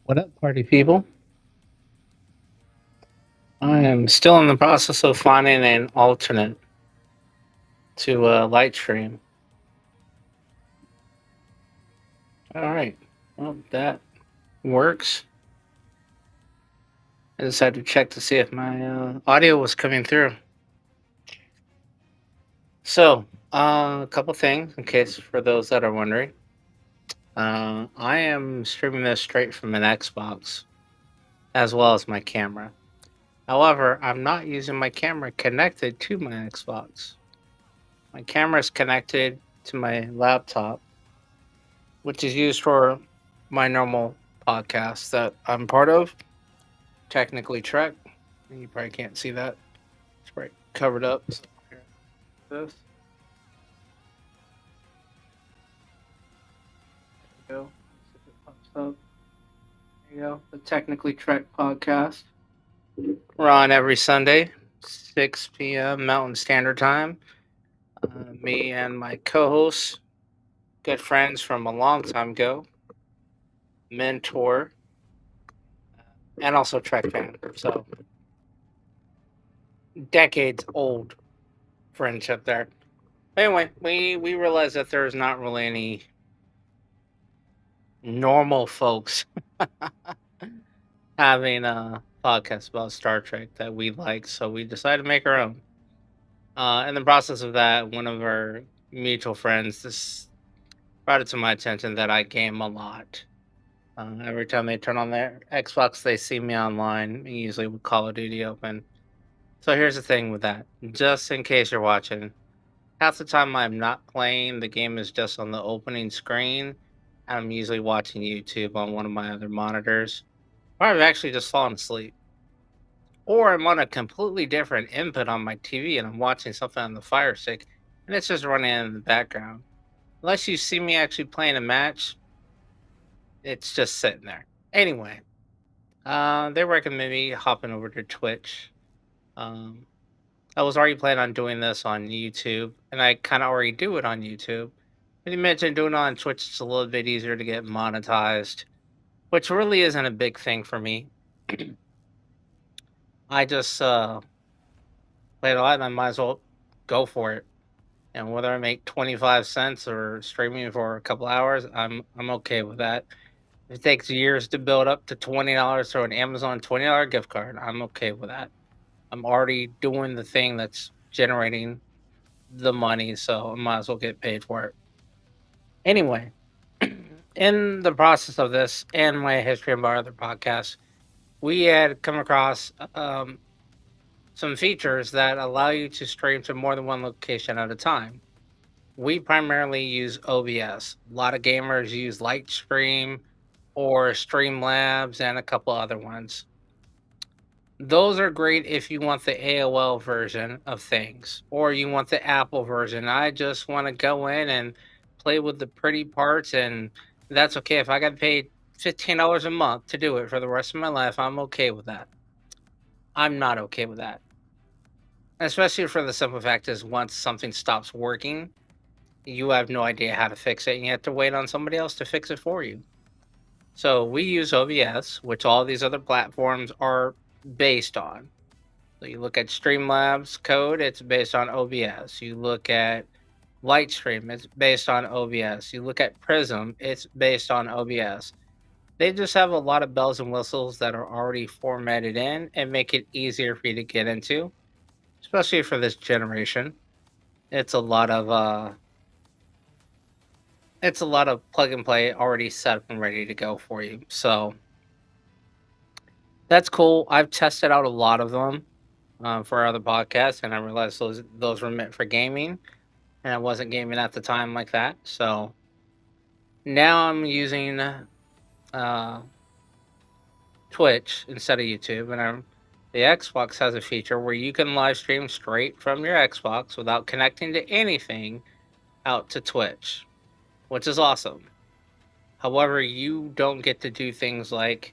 What up, party people? I am still in the process of finding an alternate to Lightstream. All right, well that works. I just had to check to see if my audio was coming through. So, a couple things in case for those that are wondering. I am streaming this straight from an Xbox as well as my camera. However, I'm not using my camera connected to my Xbox. My camera is connected to my laptop, which is used for my normal podcast that I'm part of, Technically Trek. You probably can't see that. It's right covered up. So here, this. There we go. See if it pops up. There you go. The Technically Trek podcast. We're on every Sunday, 6 p.m. Mountain Standard Time. Me and my co-hosts, good friends from a long time ago, mentor, and also Trek fan. So decades old friendship there. Anyway, we realized that there's not really any normal folks having a podcast about Star Trek that we like, so we decided to make our own. In the process of that, one of our mutual friends just brought it to my attention that I game a lot. Every time they turn on their Xbox, they see me online, usually with Call of Duty open. So here's the thing with that. Just in case you're watching, half the time I'm not playing, the game is just on the opening screen. I'm usually watching YouTube on one of my other monitors, or I've actually just fallen asleep. Or I'm on a completely different input on my TV and I'm watching something on the Fire Stick and it's just running in the background. Unless you see me actually playing a match, it's just sitting there. Anyway, they recommend me hopping over to Twitch. Um, I was already planning on doing this on YouTube, and I kind of already do it on YouTube. But you mentioned doing it on Twitch, it's a little bit easier to get monetized, which really isn't a big thing for me. I just played a lot, and I might as well go for it. And whether I make 25 cents or streaming for a couple hours, I'm okay with that. If it takes years to build up to $20 for an Amazon $20 gift card, I'm okay with that. I'm already doing the thing that's generating the money, so I might as well get paid for it. Anyway, in the process of this and my history of our other podcasts, we had come across some features that allow you to stream to more than one location at a time. We primarily use OBS. A lot of gamers use Lightstream or Streamlabs and a couple other ones. Those are great if you want the AOL version of things or you want the Apple version. I just want to go in and play with the pretty parts, and that's okay. If I got paid $15 a month to do it for the rest of my life, I'm okay with that. I'm not okay with that. Especially for the simple fact is once something stops working, you have no idea how to fix it and you have to wait on somebody else to fix it for you. So we use OBS, which all these other platforms are based on. So you look at Streamlabs code, it's based on OBS. You look at Lightstream, it's based on OBS. You look at Prism, it's based on OBS. They just have a lot of bells and whistles that are already formatted in and make it easier for you to get into, especially for this generation. It's a lot of plug and play already set up and ready to go for you. So that's cool. I've tested out a lot of them for other podcasts, and I realized those were meant for gaming, and I wasn't gaming at the time like that. So now I'm using uh, Twitch instead of YouTube, and the Xbox has a feature where you can live stream straight from your Xbox without connecting to anything out to Twitch, which is awesome. However, you don't get to do things like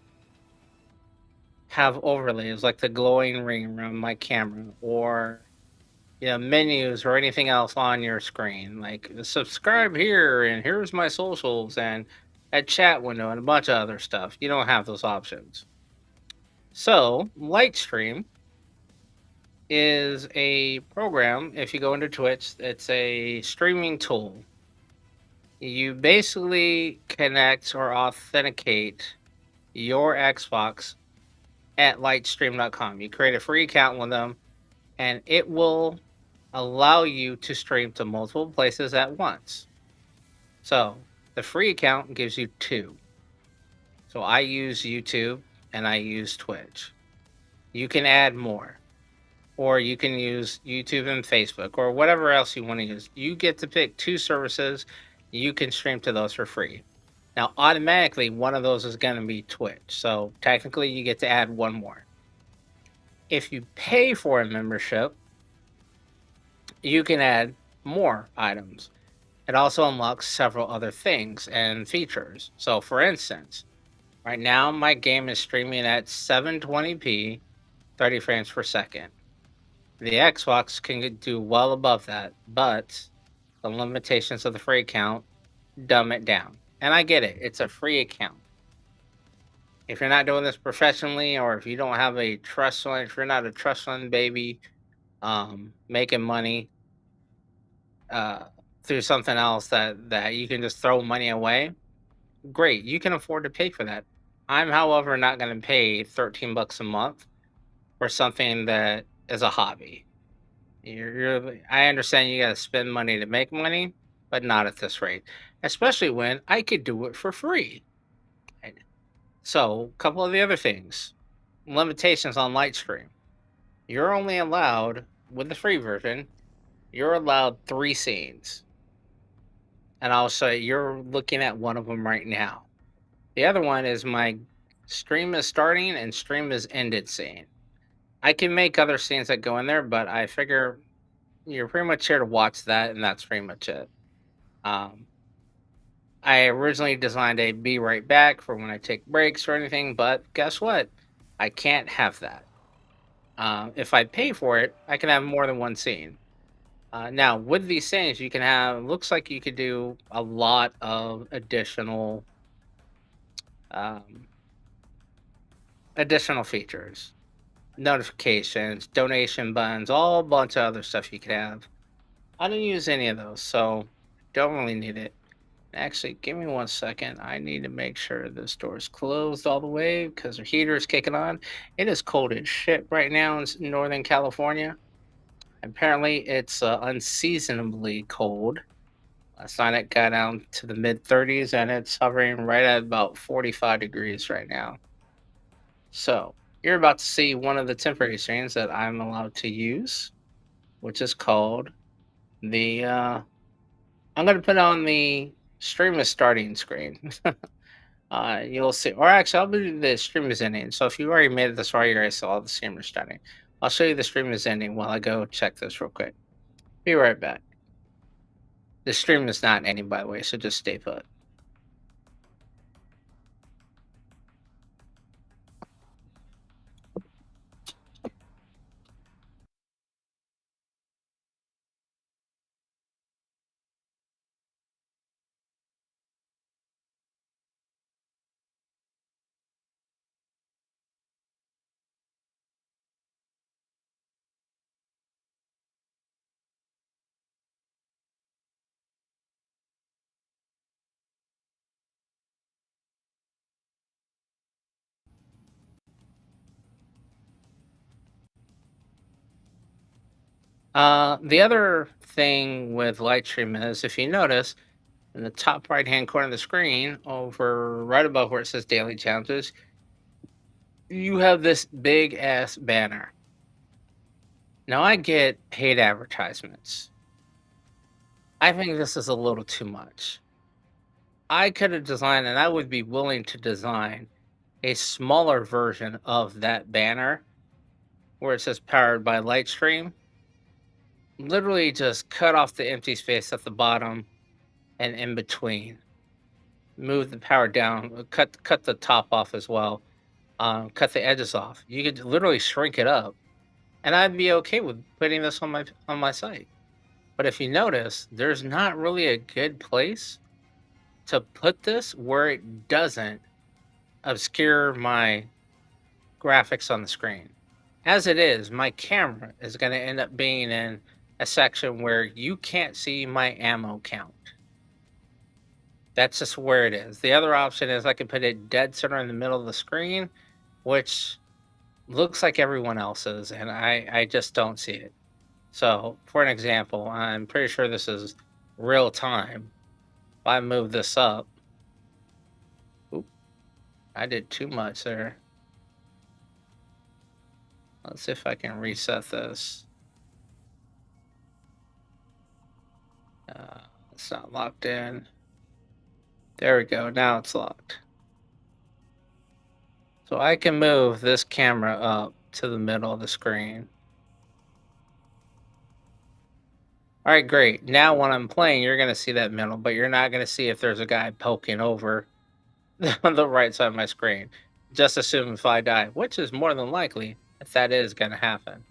have overlays like the glowing ring around my camera or menus or anything else on your screen like subscribe here and here's my socials and a chat window, and a bunch of other stuff. You don't have those options. So, Lightstream is a program. If you go into Twitch, it's a streaming tool. You basically connect or authenticate your Xbox at lightstream.com. You create a free account with them, and it will allow you to stream to multiple places at once. So, the free account gives you two. So, I use YouTube and I use Twitch. You can add more, or you can use YouTube and Facebook, or whatever else you want to use. You get to pick two services. You can stream to those for free. Now, automatically, one of those is going to be Twitch. So, technically, you get to add one more. If you pay for a membership, you can add more items. It also unlocks several other things and features. So, for instance, right now my game is streaming at 720p, 30 frames per second. The Xbox can do well above that, but the limitations of the free account dumb it down. And I get it, it's a free account. If you're not doing this professionally, or if you don't have a trust fund, if you're not a trust fund baby, making money uh, through something else that you can just throw money away, great, you can afford to pay for that. I'm, however, not going to pay 13 bucks a month for something that is a hobby. I understand you got to spend money to make money, but not at this rate, especially when I could do it for free. Right? So, a couple of the other things, limitations on Lightstream. You're only allowed, with the free version, you're allowed 3 scenes. And I'll say you're looking at one of them right now. The other one is my stream is starting and stream is ended scene. I can make other scenes that go in there, but I figure you're pretty much here to watch that, and that's pretty much it. Um, I originally designed a be right back for when I take breaks or anything, but guess what? I can't have that. If I pay for it, I can have more than one scene. Now, with these things, you can have, looks like you could do a lot of um, additional features, notifications, donation buttons, all a bunch of other stuff you could have. I don't use any of those, so don't really need it. Actually, give me 1 second. I need to make sure this door is closed all the way because the heater is kicking on. It is cold as shit right now in Northern California. Apparently, it's unseasonably cold. Last night it got down to the mid 30s and it's hovering right at about 45 degrees right now. So, you're about to see one of the temporary screens that I'm allowed to use, which is called the I'm going to put on the stream is starting screen. You'll see, or actually, I'll do the stream is ending. So if you already made it this far, you already saw the stream is starting. I'll show you the stream is ending while I go check this real quick. Be right back. The stream is not ending, by the way, so just stay put. The other thing with Lightstream is, if you notice, in the top right hand corner of the screen, over right above where it says Daily Challenges, you have this big ass banner. Now, I get paid advertisements. I think this is a little too much. I could have designed, and I would be willing to design a smaller version of that banner where it says powered by Lightstream. Literally just cut off the empty space at the bottom and in between. Move the power down, cut the top off as well. Cut the edges off. You could literally shrink it up, and I'd be okay with putting this on my site. But if you notice, there's not really a good place to put this where it doesn't obscure my graphics on the screen. As it is, my camera is going to end up being in a section where you can't see my ammo count. That's just where it is. The other option is I can put it dead center in the middle of the screen, which looks like everyone else's, and I just don't see it. So, for an example, I'm pretty sure this is real time. If I move this up, oop, I did too much there. Let's see if I can reset this. It's not locked in. There we go. Now it's locked. So I can move this camera up to the middle of the screen. All right, great. Now when I'm playing, you're going to see that middle, but you're not going to see if there's a guy poking over on the right side of my screen. Just assume if I die, which is more than likely if that is going to happen.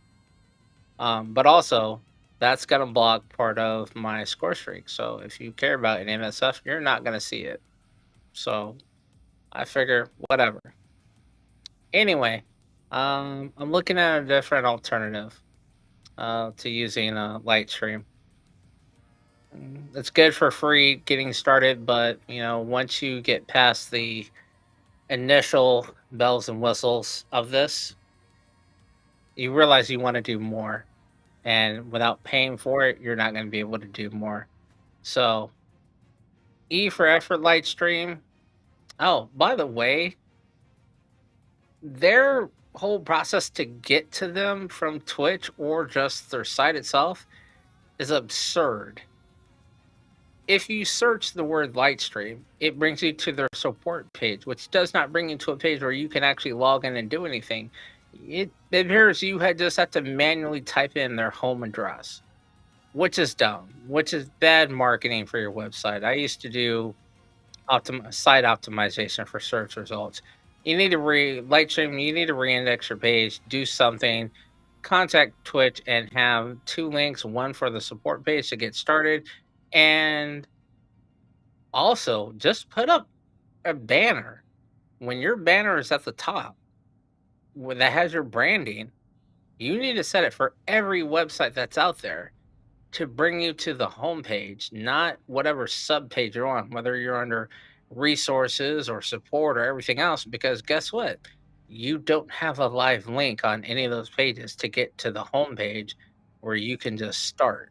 But also, that's going to block part of my score streak. So if you care about any of that stuff, you're not going to see it. So I figure, whatever. Anyway, I'm looking at a different alternative to using a Lightstream. It's good for free getting started, but once you get past the initial bells and whistles of this, you realize you want to do more. And without paying for it, you're not going to be able to do more. So, E for effort Lightstream. Oh, by the way, their whole process to get to them from Twitch or just their site itself is absurd. If you search the word Lightstream, it brings you to their support page, which does not bring you to a page where you can actually log in and do anything. It appears you just have to manually type in their home address, which is dumb, which is bad marketing for your website. I used to do site optimization for search results. You need to Lightstream, you need to reindex your page, do something, contact Twitch and have 2 links, one for the support page to get started, and also just put up a banner. When your banner is at the top, that has your branding, you need to set it for every website that's out there to bring you to the homepage, not whatever sub page you're on, whether you're under resources or support or everything else, because guess what? You don't have a live link on any of those pages to get to the homepage where you can just start.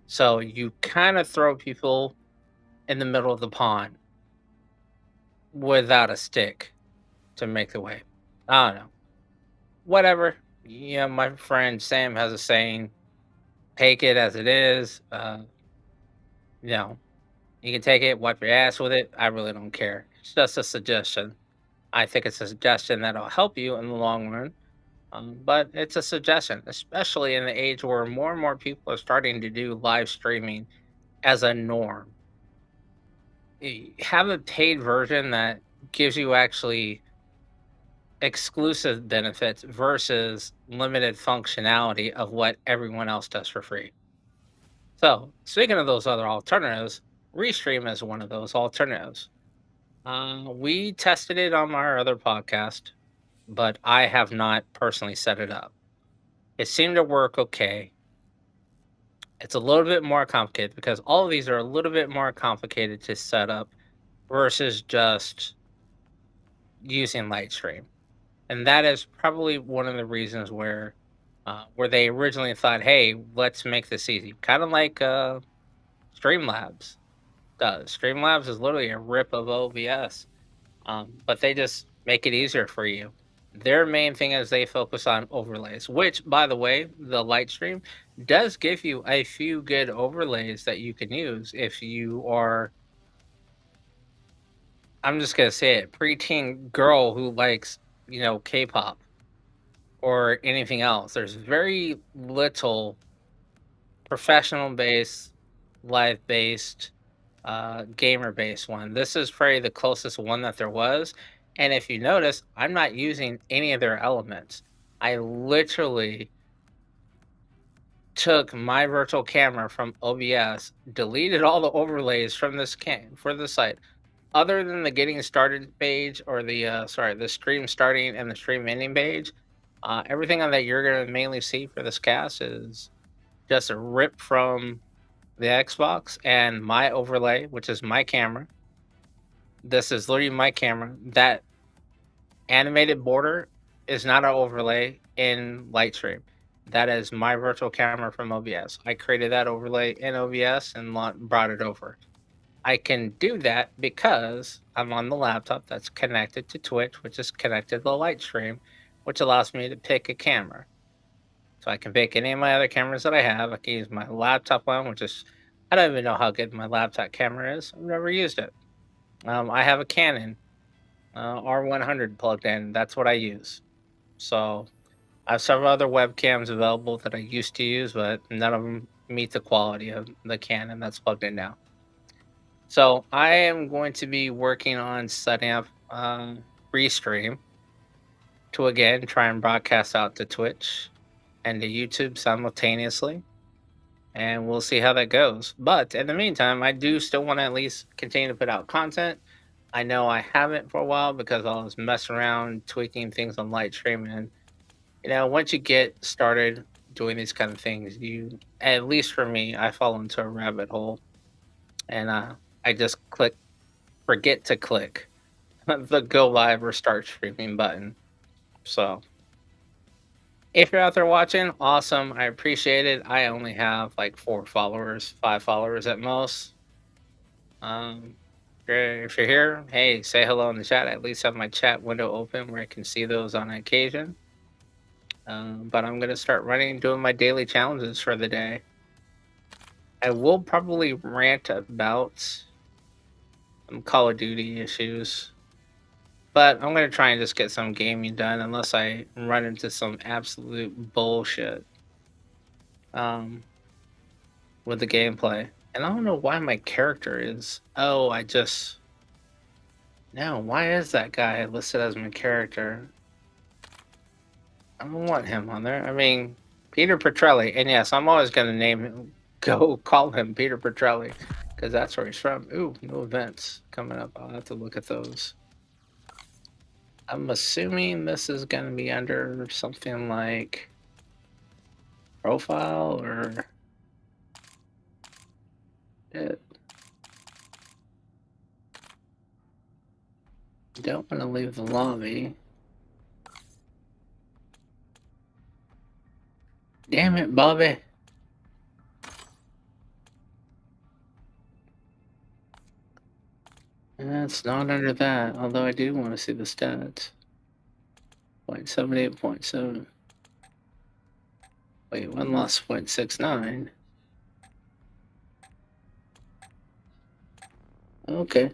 So you kind of throw people in the middle of the pond without a stick to make the way. I don't know. Whatever. Yeah, my friend Sam has a saying, take it as it is. You know, you can take it, wipe your ass with it. I really don't care. It's just a suggestion. I think it's a suggestion that'll help you in the long run. But it's a suggestion, especially in the age where more and more people are starting to do live streaming as a norm. Have a paid version that gives you actually exclusive benefits versus limited functionality of what everyone else does for free. So, speaking of those other alternatives, Restream is one of those alternatives. We tested it on our other podcast, but I have not personally set it up. It seemed to work okay. It's a little bit more complicated because all of these are a little bit more complicated to set up versus just using Lightstream. And that is probably one of the reasons where they originally thought, hey, let's make this easy. Kind of like Streamlabs does. Streamlabs is literally a rip of OBS, but they just make it easier for you. Their main thing is they focus on overlays, which, by the way, the Lightstream does give you a few good overlays that you can use if you are, I'm just going to say it, preteen girl who likes, K-pop or anything else. There's very little professional-based, live-based, gamer-based one. This is probably the closest one that there was. And if you notice, I'm not using any of their elements. I literally took my virtual camera from OBS, deleted all the overlays from this for the site, other than the getting started page or the stream starting and the stream ending page. Everything on that you're gonna mainly see for this cast is just a rip from the Xbox and my overlay, which is my camera. This is literally my camera. That animated border is not an overlay in Lightstream. That is my virtual camera from OBS. I created that overlay in OBS and brought it over. I can do that because I'm on the laptop that's connected to Twitch, which is connected to the Lightstream, which allows me to pick a camera. So I can pick any of my other cameras that I have. I can use my laptop one, which is, I don't even know how good my laptop camera is. I've never used it. I have a Canon R100 plugged in. That's what I use. So I have several other webcams available that I used to use, but none of them meet the quality of the Canon that's plugged in now. So I am going to be working on setting up Restream to again try and broadcast out to Twitch and to YouTube simultaneously. And we'll see how that goes. But in the meantime, I do still want to at least continue to put out content. I know I haven't for a while because I was messing around tweaking things on Lightstream. And, once you get started doing these kind of things, at least for me, I fall into a rabbit hole. And I just forget to click the go live or start streaming button. So if you're out there watching, awesome. I appreciate it. I only have like 5 followers at most. If you're here, hey, say hello in the chat. I at least have my chat window open where I can see those on occasion. But I'm going to start doing my daily challenges for the day. I will probably rant about some Call of Duty issues. But I'm going to try and just get some gaming done unless I run into some absolute bullshit with the gameplay. And I don't know why my character is... Oh, No, why is that guy listed as my character? I don't want him on there. I mean, Peter Petrelli. And yes, I'm always going to call him Peter Petrelli. Because that's where he's from. Ooh, no events coming up. I'll have to look at those. I'm assuming this is going to be under something like profile or it. Don't want to leave the lobby. Damn it, Bobby. It's not under that, although I do want to see the stats. 0.78, 0.7. Wait, 1 loss, 0.69. Okay.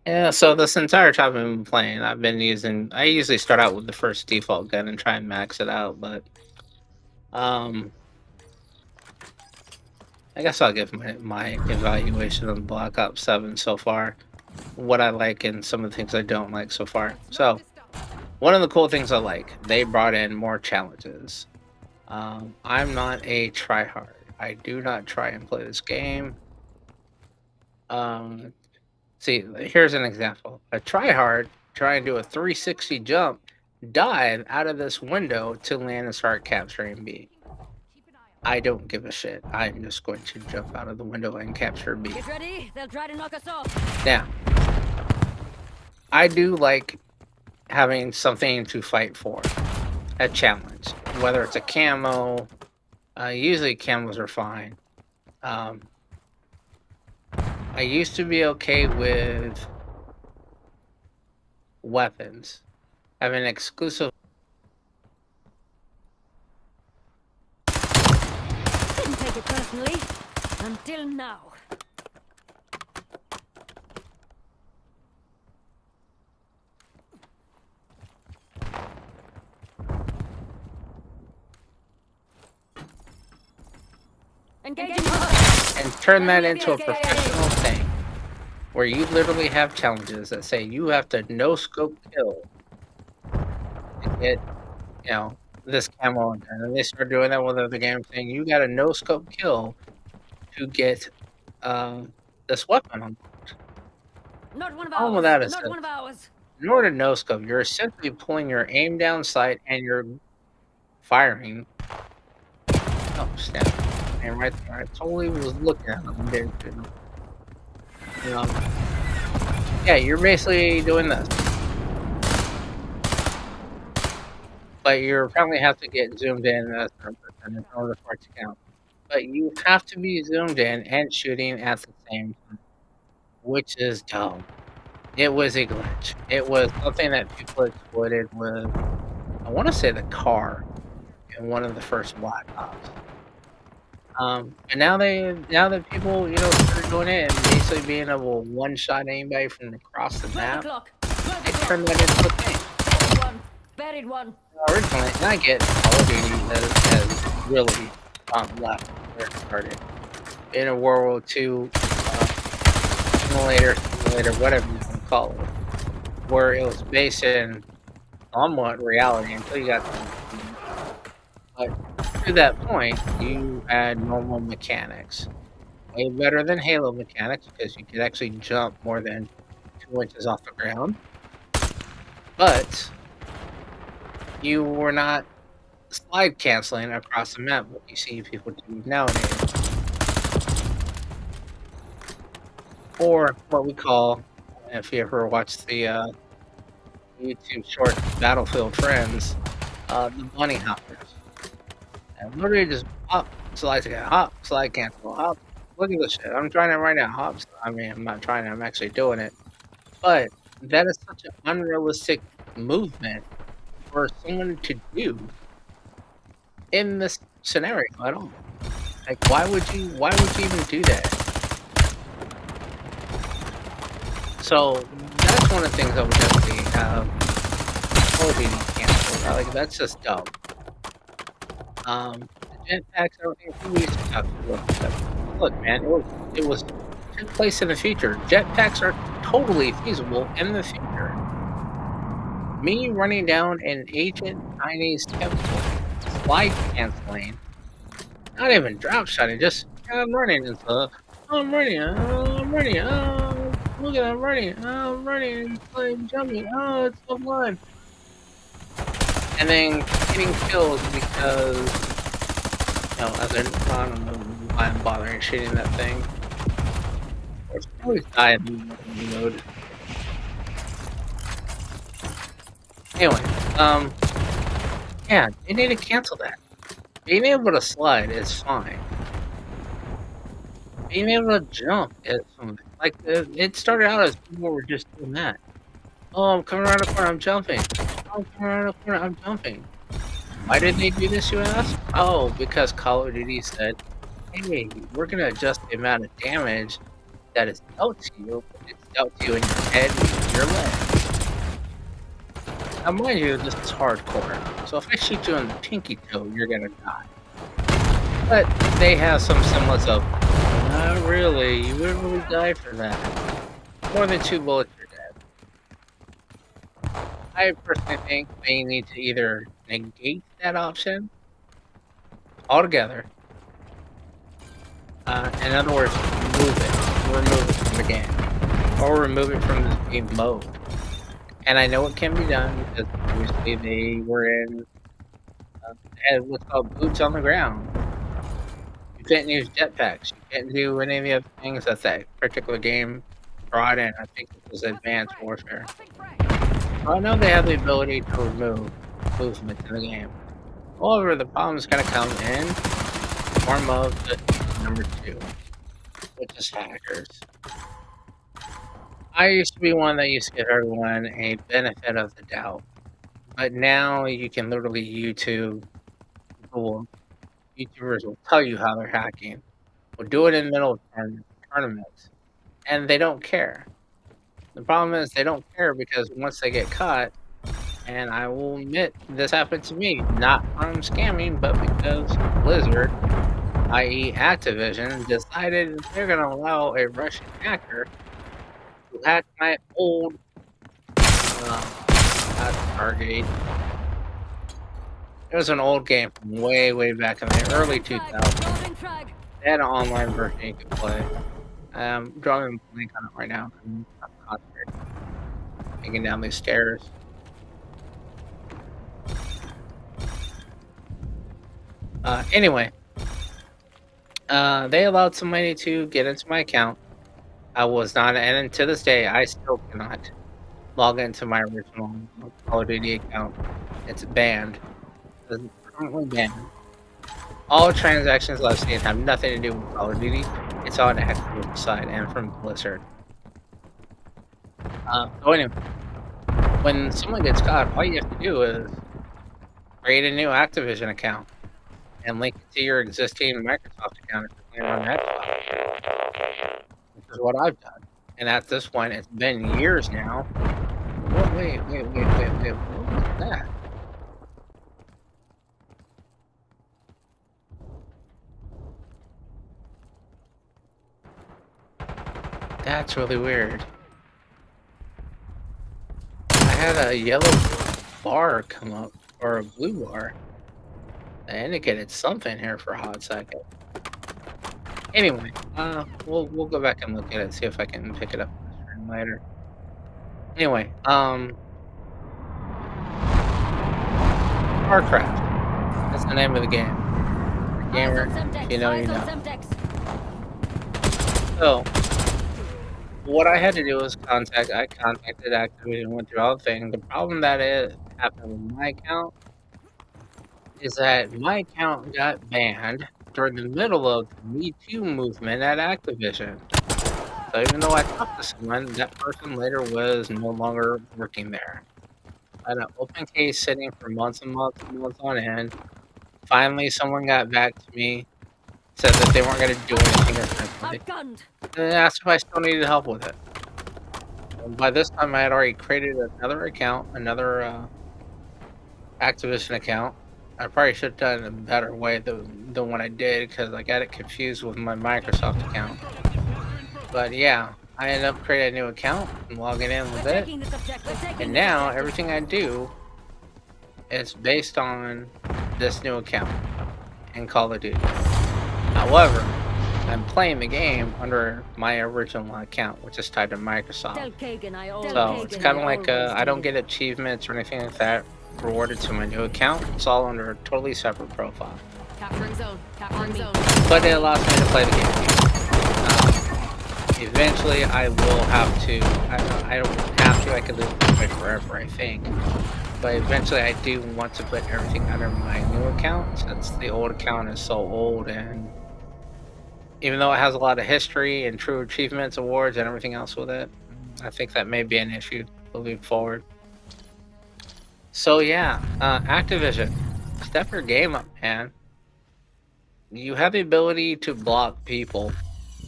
Yeah, so this entire time I've been playing, I usually start out with the first default gun and try and max it out, but I guess I'll give my evaluation on Black Ops 7 so far, what I like and some of the things I don't like so far. So, one of the cool things I like, they brought in more challenges. I'm not a tryhard. I do not try and play this game. See, here's an example. A tryhard try and do a 360 jump, dive out of this window to land and start capturing B. I don't give a shit. I'm just going to jump out of the window and capture B. Get ready. They'll try to knock us off. Now, I do like having something to fight for. A challenge. Whether it's a camo. Usually camos are fine. I used to be okay with weapons. Having exclusive... Didn't take it personally. Until now. Engaging. And turn that into a professional thing. Where you literally have challenges that say you have to no-scope kill. And get, this camo again, and they start doing that with other games, saying you got a no scope kill to get this weapon on. Not one of Problem with ours. that is Not this: one of ours. in order to no scope, you're essentially pulling your aim down sight and you're firing. Oh, snap! And right there, I totally was looking at them. There, yeah, you're basically doing this. But you probably have to get zoomed in a certain percent in order for it to count. But you have to be zoomed in and shooting at the same time, which is dumb. It was a glitch. It was something that people exploited with, I want to say, the car in one of the first Black Ops. And now that people, started doing it and basically being able to one-shot anybody from across the 12 map, o'clock. they 12 turned o'clock. that into a thing. Buried one. Buried one. Originally, and I get Call of Duty has really left where it started. In a World War II simulator, whatever you want to call it, where it was based in somewhat reality until you got to. But to that point, you had normal mechanics. Way better than Halo mechanics because you could actually jump more than 2 inches off the ground. But you were not slide canceling across the map, what you see people do nowadays. Or what we call, if you ever watched the YouTube short Battlefield Friends, the bunny hoppers. And literally just hop, slide again, hop, slide cancel, hop. Look at this shit. I'm trying it right now. Hop. I mean, I'm not trying it. I'm actually doing it. But that is such an unrealistic movement for someone to do in this scenario at all. Like, why would you even do that? So that's one of the things I would definitely have Call of Duty canceled. Like, that's just dumb. The jetpacks, everything we used to talk about that. Look, man, it was took place in the future. Jetpacks are totally feasible in the future. Me running down an ancient Chinese temple, slide canceling, not even drop shotting, just I'm running and stuff. I'm running, look at I'm running, I'm jumping, it's so fun. And then getting killed because, as I don't know why I'm bothering shooting that thing. Or it's always die in the mode. Anyway, yeah, they need to cancel that. Being able to slide is fine. Being able to jump is fine. Like, it started out as people were just doing that. Oh, I'm coming around the corner, I'm jumping. Oh, I'm coming around the corner, I'm jumping. Why did they do this, you ask? Oh, because Call of Duty said, hey, we're going to adjust the amount of damage that is dealt to you, but it's dealt to you in your head and your legs. Now, mind you, this is hardcore, so if I shoot you in the pinky toe, you're gonna die. But they have some semblance of, not really, you wouldn't really die for that. More than 2 bullets, you're dead. I personally think they need to either negate that option altogether. In other words, remove it from the game, or remove it from the game mode. And I know it can be done because obviously they were in what's called boots on the ground. You can't use jetpacks. You can't do any of the other things that particular game brought in. I think it was Advanced Warfare. So I know they have the ability to remove movement in the game. However, the problem is going to come in the form of the number 2, which is hackers. I used to be one that used to give everyone a benefit of the doubt. But now you can literally YouTubers will tell you how they're hacking. Will do it in the middle of tournaments. And they don't care. The problem is they don't care because once they get caught, and I will admit this happened to me, not from scamming, but because Blizzard, i.e. Activision, decided they're going to allow a Russian hacker to hack my old Stargate. It was an old game from way back in the early 2000s. Throwing frag. They had an online version you could play. Drawing a blank on it right now. I'm not concentrating. Taking down these stairs. Anyway, they allowed somebody to get into my account. I was not, and to this day, I still cannot log into my original Call of Duty account. It's banned. It's permanently banned. All transactions I've seen have nothing to do with Call of Duty. It's on the Activision side and from Blizzard. So anyway, when someone gets caught, all you have to do is create a new Activision account and link it to your existing Microsoft account if you're playing on Xbox. Which is what I've done. And at this point, it's been years now. Wait. What was that? That's really weird. I had a yellow bar come up, or a blue bar. I indicated something here for a hot second. Anyway, we'll go back and look at it, see if I can pick it up later. Anyway, Warcraft. That's the name of the game. Gamer, if you know, you know. So, what I had to do was I contacted Activision and went through all the things. The problem that it happened with my account is that my account got banned during the middle of the Me Too movement at Activision. So even though I talked to someone, that person later was no longer working there. I had an open case sitting for months and months on end. Finally, someone got back to me, said that they weren't going to do anything essentially, and asked if I still needed help with it. And by this time, I had already created another account, another Activision account. I probably should have done it a better way than what I did because I got it confused with my Microsoft account. But yeah, I ended up creating a new account and logging in with it. And now everything I do is based on this new account in Call of Duty. However, I'm playing the game under my original account, which is tied to Microsoft. So it's kind of like I don't get achievements or anything like that rewarded to my new account. It's all under a totally separate profile. But it allows me to play the game. Eventually, I will have to. I don't have to. I could live this way forever, I think. But eventually, I do want to put everything under my new account since the old account is so old, and even though it has a lot of history and true achievements, awards, and everything else with it, I think that may be an issue moving forward. So yeah, Activision, step your game up, man. You have the ability to block people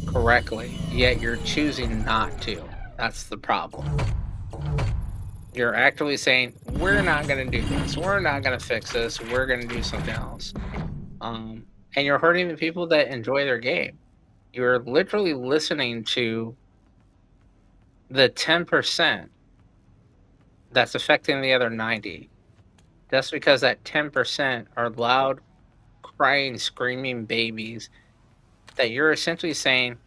correctly, yet you're choosing not to. That's the problem. You're actively saying, we're not going to do this, we're not going to fix this, we're going to do something else. And you're hurting the people that enjoy their game. You're literally listening to the 10% that's affecting the other 90. That's because that 10% are loud, crying, screaming babies that you're essentially saying,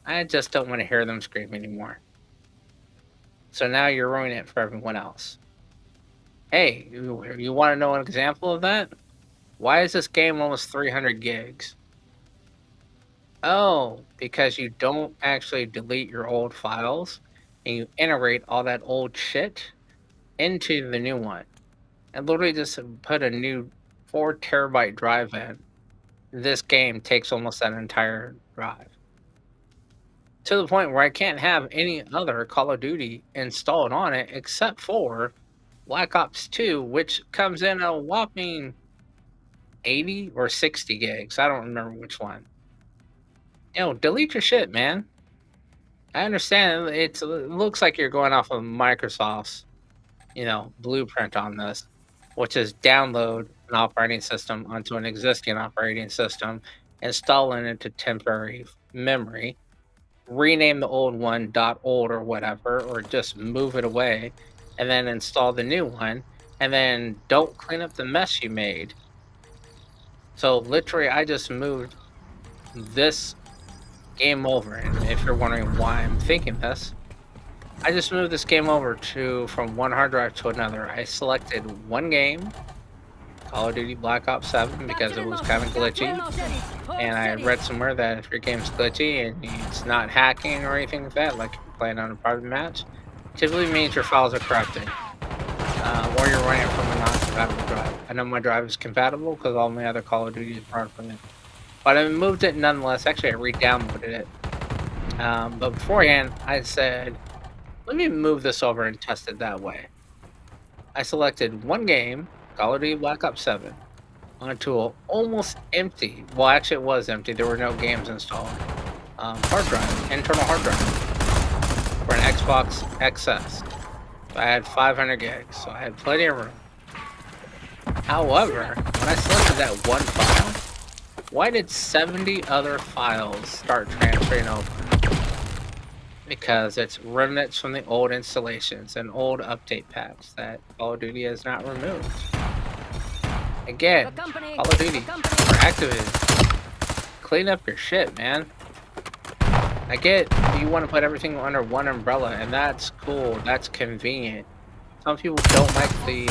I just don't want to hear them scream anymore. So now you're ruining it for everyone else. Hey, you want to know an example of that? Why is this game almost 300 gigs? Oh, because you don't actually delete your old files and you integrate all that old shit into the new one. And literally just put a new 4 terabyte drive in. This game takes almost that entire drive. To the point where I can't have any other Call of Duty installed on it except for Black Ops 2, which comes in a whopping 80 or 60 gigs. I don't remember which one. Delete your shit, man. I understand it looks like you're going off of Microsoft's, blueprint on this, which is download an operating system onto an existing operating system, install it into temporary memory, rename the old one .old or whatever, or just move it away, and then install the new one, and then don't clean up the mess you made So literally, I just moved this game over, and if you're wondering why I'm thinking this, I just moved this game over from one hard drive to another. I selected one game, Call of Duty Black Ops 7, because it was kind of glitchy, and I read somewhere that if your game's glitchy and it's not hacking or anything like that, like you're playing on a private match, typically means your files are corrupted, or you're running from a non-compatible drive. I know my drive is compatible because all my other Call of Duty are from it, but I moved it nonetheless. Actually, I re-downloaded it, but beforehand, I said, let me move this over and test it that way. I selected one game, Call of Duty Black Ops 7, onto an almost empty, well, actually it was empty, there were no games installed, hard drive, internal hard drive, for an Xbox XS. So I had 500 gigs, so I had plenty of room. However, when I selected that one file, why did 70 other files start transferring over? Because it's remnants from the old installations and old update packs that Call of Duty has not removed. Again, Call of Duty or Activision, clean up your shit, man. I get you want to put everything under one umbrella, and that's cool. That's convenient. Some people don't like the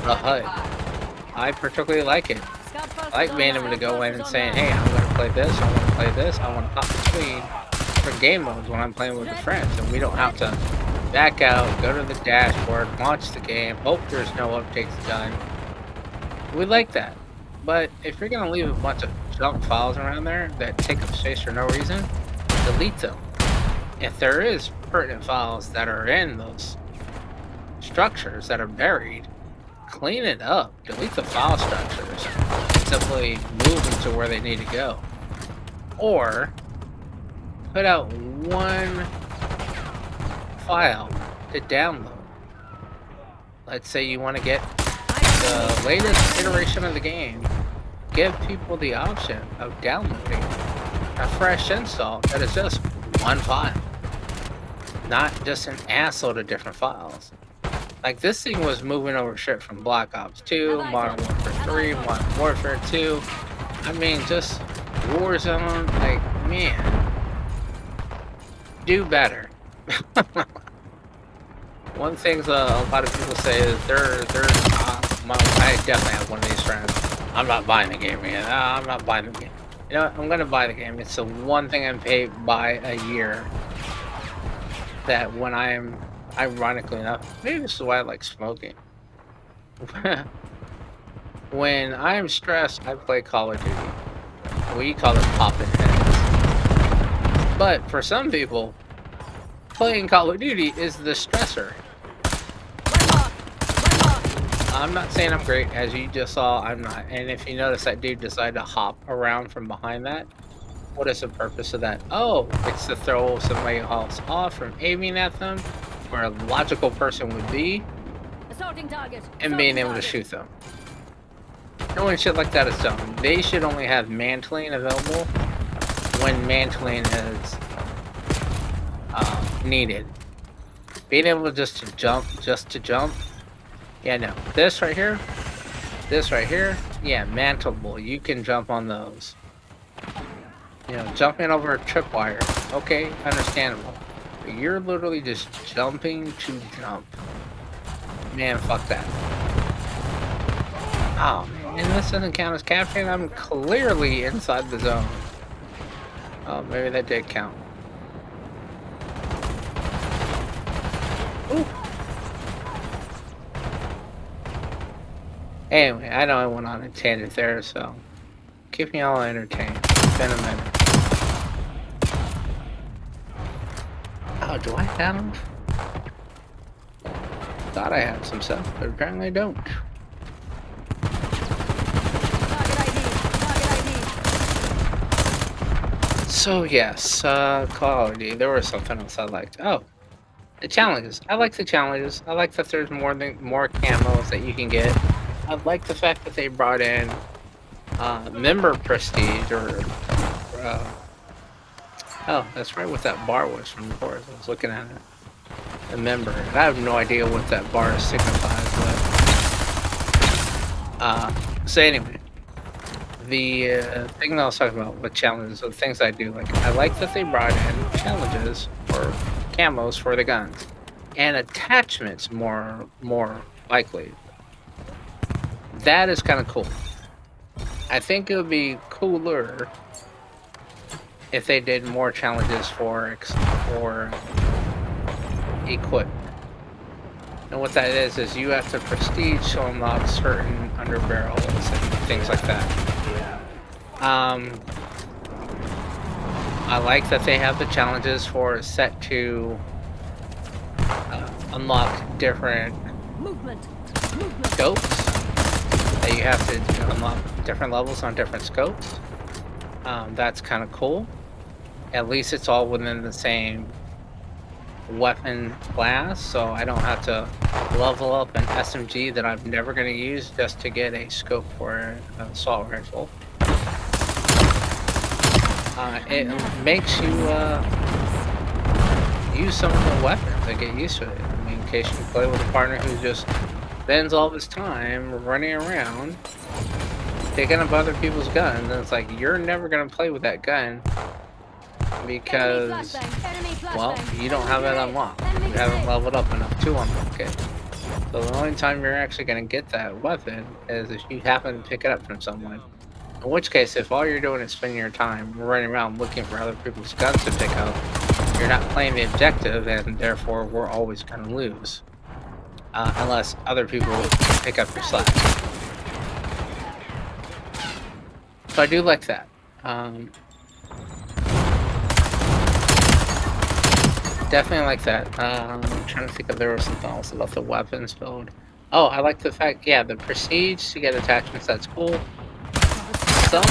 HUD. I particularly like it. I like being able to go in and saying, "Hey, I'm going to play this. I want to play this. I want to hop between different game modes when I'm playing with the friends," and we don't have to back out, go to the dashboard, launch the game, hope there's no updates done. We like that. But if you're gonna leave a bunch of junk files around there that take up space for no reason, delete them. If there is pertinent files that are in those structures that are buried, clean it up. Delete the file structures and simply move them to where they need to go. Or put out one file to download. Let's say you want to get the latest iteration of the game. Give people the option of downloading a fresh install that is just one file, not just an assload of different files. Like, this thing was moving over shit from Black Ops 2, Modern Warfare 3, Modern Warfare 2. I mean, just Warzone. Like, man, do better. One thing a lot of people say is I definitely have one of these friends. I'm not buying the game, man. I'm not buying the game. You know what? I'm gonna buy the game. It's the one thing I'm paid by a year that when I'm, ironically enough, maybe this is why I like smoking. When I'm stressed, I play Call of Duty. We call it popping heads. But for some people, playing Call of Duty is the stressor. I'm not saying I'm great, as you just saw, I'm not. And if you notice that dude decided to hop around from behind that, what is the purpose of that? Oh, it's to throw somebody else off from aiming at them, where a logical person would be, and being able to shoot them. Doing shit like that is dumb. They should only have mantling available when mantling is needed. Being able just to jump, yeah, no. This right here, yeah, mantleable. You can jump on those. You know, jumping over a tripwire, okay, understandable. But you're literally just jumping to jump. Man, fuck that. Oh, man, and this doesn't count as capturing. I'm clearly inside the zone. Oh, maybe that did count. Ooh. Anyway, I know I went on a tangent there, so keep me all entertained. It's been a minute. Oh, do I have? Thought I had some stuff, but apparently I don't. So yes, Call of Duty. There was something else I liked. Oh, the challenges. I like the challenges. I like that there's more camos that you can get. I like the fact that they brought in member prestige, or oh, that's right, what that bar was from before. I was looking at it. A member. And I have no idea what that bar signifies, but so anyway, The thing that I was talking about with challenges, the things I do, like I like that they brought in challenges or camos for the guns and attachments more likely. That is kind of cool. I think it would be cooler if they did more challenges for equip. And what that is you have to prestige to unlock certain underbarrels and things like that. I like that they have the challenges for set to unlock different Movement. scopes. That you have to unlock different levels on different scopes. That's kind of cool. At least it's all within the same weapon class, so I don't have to level up an SMG that I'm never going to use just to get a scope for an assault rifle. It makes you use some of the weapons and get used to it. I mean, in case you play with a partner who just spends all of his time running around picking up other people's guns, and it's like you're never going to play with that gun because, well, you don't have it unlocked. You haven't leveled up enough to unlock it. So the only time you're actually going to get that weapon is if you happen to pick it up from someone. In which case, if all you're doing is spending your time running around looking for other people's guns to pick up, you're not playing the objective, and therefore we're always going to lose. Unless other people pick up your slack. So I do like that. Definitely like that. I'm trying to think if there was something else about the weapons build. Oh, I like the fact, yeah, the prestige to get attachments, that's cool. Some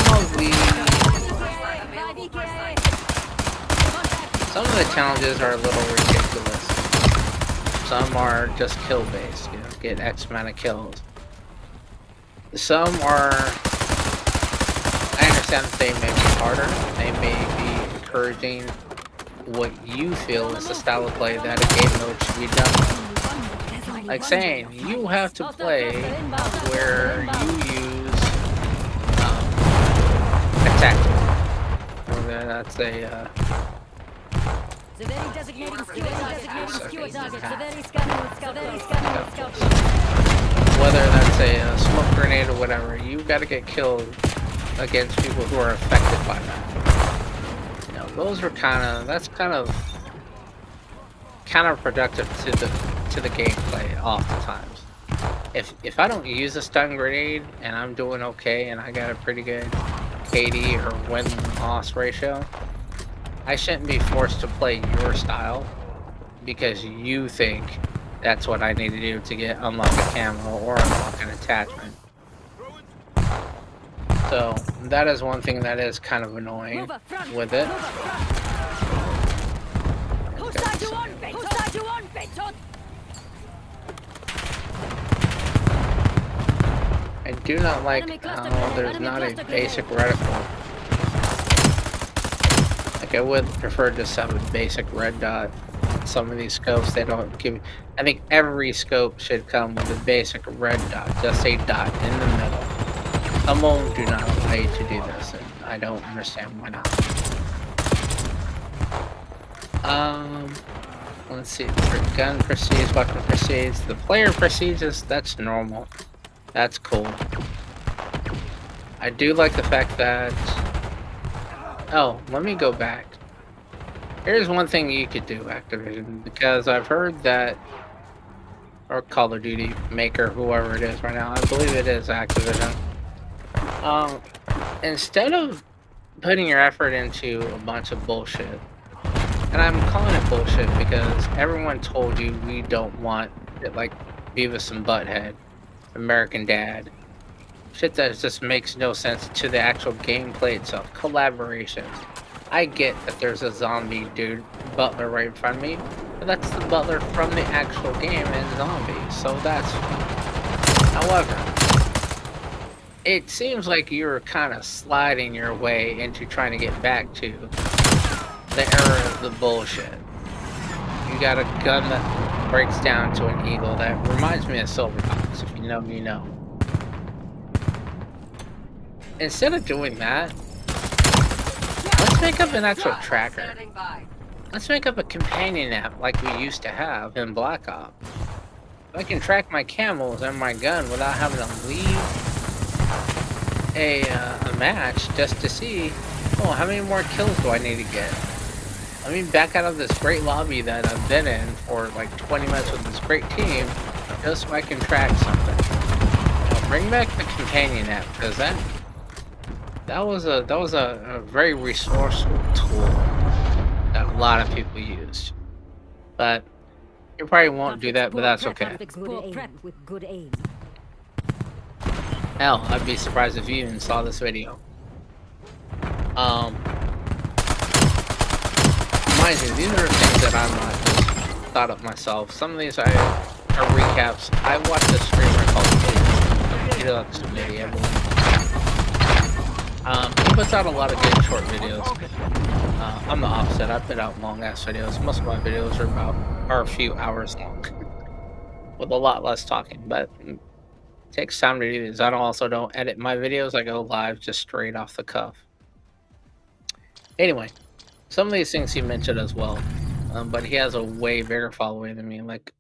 of the challenges are a little ridiculous. Some are just kill based, you know, get X amount of kills. Some are, I understand that they may be harder, they may be encouraging what you feel is the style of play that a game mode should be done. Like saying, you have to play where you use attack. Whether that's a whether that's a smoke grenade or whatever, you gotta get killed against people who are affected by that. You know, those are that's kind of counterproductive to the gameplay oftentimes. If I don't use a stun grenade and I'm doing okay and I got a pretty good KD or win-loss ratio, I shouldn't be forced to play your style because you think that's what I need to do to get unlock a camo or unlock an attachment. So that is one thing that is kind of annoying with it. I do not like how there's not a basic reticle. Like I would prefer just have a basic red dot. Some of these scopes, they don't give. I think every scope should come with a basic red dot, just a dot in the middle. Some of them do not allow you to do this, and I don't understand why not. Let's see. For gun prestige, weapon prestige, the player prestiges, that's normal. That's cool. I do like the fact that. Oh, let me go back. Here's one thing you could do, Activision, because I've heard that, or Call of Duty maker, whoever it is right now, I believe it is Activision. Instead of putting your effort into a bunch of bullshit, and I'm calling it bullshit because everyone told you we don't want it, like Beavis and Butthead, American Dad, shit that just makes no sense to the actual gameplay itself, collaborations. I get that there's a zombie dude, Butler, right in front of me, but that's the Butler from the actual game in Zombies, so that's fine. However, it seems like you're kind of sliding your way into trying to get back to the era of the bullshit. You got a gun that breaks down to an eagle that reminds me of Silverhawks. If you know, you know. instead of doing that, let's make up an actual tracker. Let's make up a companion app like we used to have in Black Ops. I can track my camels and my gun without having to leave a match just to see, oh, how many more kills do I need to get? Let me back out of this great lobby that I've been in for like 20 minutes with this great team just so I can track something. Now, bring back the companion app, because that was a very resourceful tool that a lot of people used. But you probably won't do that, but that's okay. With good aim. Hell, I'd be surprised if you even saw this video. Mind you, these are things that I'm not just thought of myself. Some of these are recaps. I watched a streamer called Felix Video, I believe. He puts out a lot of good short videos. I'm the opposite. I put out long ass videos. Most of my videos are a few hours long, with a lot less talking. But it takes time to do these. I also don't edit my videos. I go live just straight off the cuff. Anyway, some of these things he mentioned as well, but he has a way bigger following than me. Like,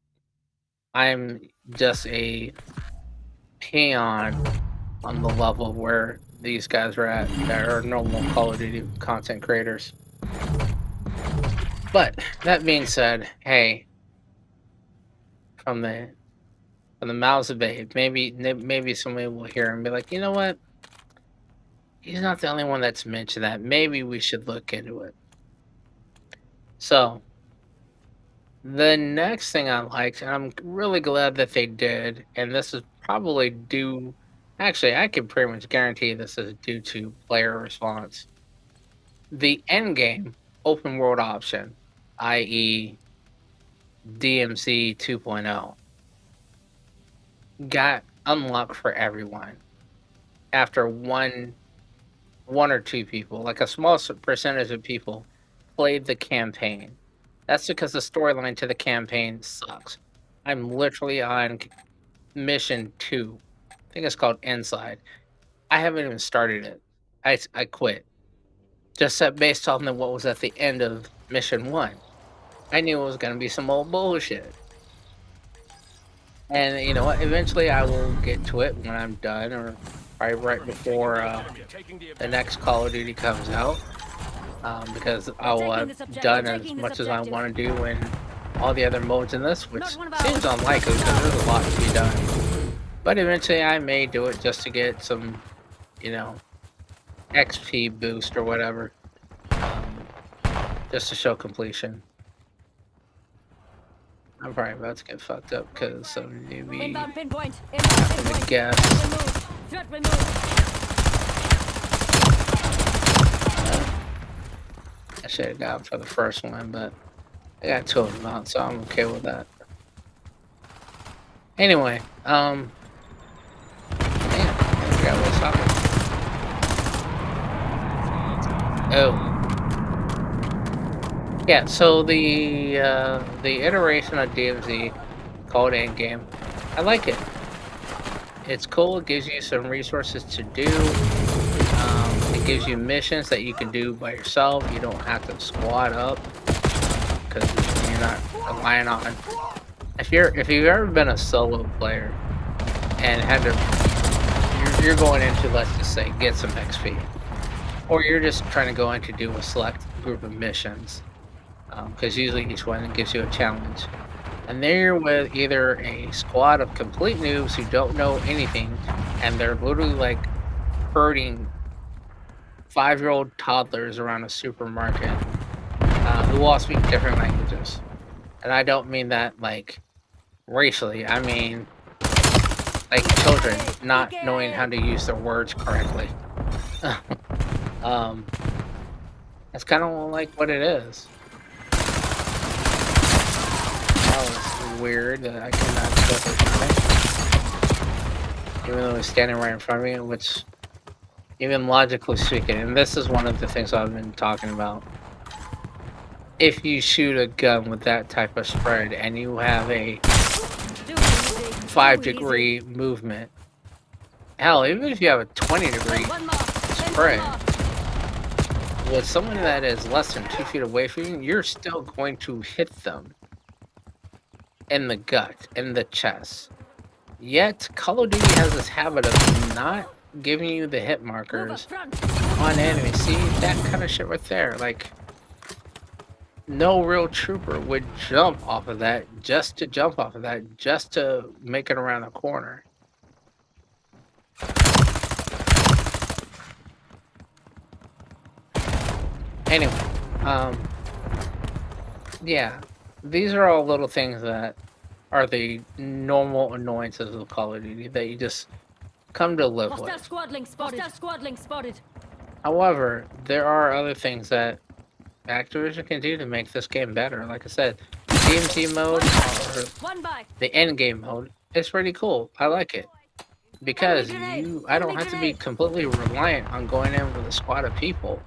I'm just a peon on the level where these guys are at that are normal Call of Duty content creators. But that being said, hey, from the mouths of Babe, maybe somebody will hear and be like, you know what? He's not the only one that's mentioned that. Maybe we should look into it. So, the next thing I liked, and I'm really glad that they did, and this is probably due. Actually, I can pretty much guarantee this is due to player response. The endgame open world option, i.e., DMZ 2.0, got unlocked for everyone after one or two people, like a small percentage of people, played the campaign. That's because the storyline to the campaign sucks. I'm literally on mission 2. I think it's called Inside. I haven't even started it. I quit. Just based on what was at the end of mission 1. I knew it was going to be some old bullshit. And you know what? Eventually I will get to it when I'm done, or probably right before the next Call of Duty comes out. Because I will have done as much as I want to do in all the other modes in this, which seems unlikely because there's a lot to be done. But eventually I may do it just to get some, XP boost or whatever. Just to show completion. I'm probably about to get fucked up because some newbie happened to guess. Threat removed. I should have got for the first one, but I got 2 of them out, so I'm okay with that. Anyway, man, I forgot what I was talking about. Oh. Yeah, so the iteration of DMZ called Endgame, I like it. It's cool, it gives you some resources to do. It gives you missions that you can do by yourself. You don't have to squad up because you're not relying on. If you've ever been a solo player and had to, you're going into, let's just say, get some XP, or you're just trying to go in to do a select group of missions, because usually each one gives you a challenge, and then you're with either a squad of complete noobs who don't know anything, and they're literally like herding 5-year-old toddlers around a supermarket who all speak different languages. And I don't mean that like racially, I mean like children not knowing how to use their words correctly. That's kind of like what it is. That was weird that I cannot kill this guy, even though he's standing right in front of me, which, even logically speaking, and this is one of the things I've been talking about, if you shoot a gun with that type of spread and you have a 5-degree movement, hell, even if you have a 20-degree, spray, with someone that is less than 2 feet away from you, you're still going to hit them in the gut, in the chest. Yet, Call of Duty has this habit of not giving you the hit Move up markers front. on enemies. See, that kind of shit right there. Like, no real trooper would jump off of that just to jump off of that, just to make it around the corner. Anyway, yeah, these are all little things that are the normal annoyances of Call of Duty that you just come to live Hostile with. squad link spotted. Hostile squad link spotted. However, there are other things that Activision can do to make this game better. Like I said, DMZ mode, or One by. the end game mode, is pretty cool. I like it because I don't have to be completely reliant on going in with a squad of people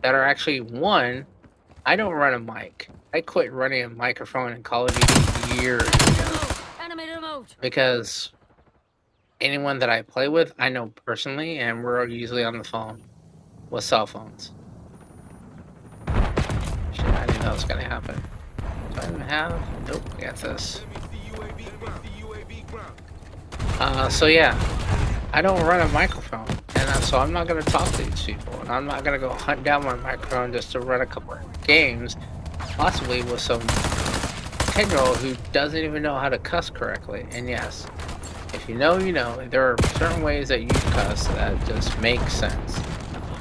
that are actually, one, I don't run a mic. I quit running a microphone in Call of Duty years ago Enemy remote. because anyone that I play with, I know personally, and we're usually on the phone with cell phones. Shit, I didn't know it was gonna happen. Do I even have? Nope, I got this. So yeah, I don't run a microphone, and so I'm not gonna talk to these people, and I'm not gonna go hunt down my microphone just to run a couple of games, possibly with some 10-year-old who doesn't even know how to cuss correctly. And yes, if you know, you know. There are certain ways that you cuss that just make sense.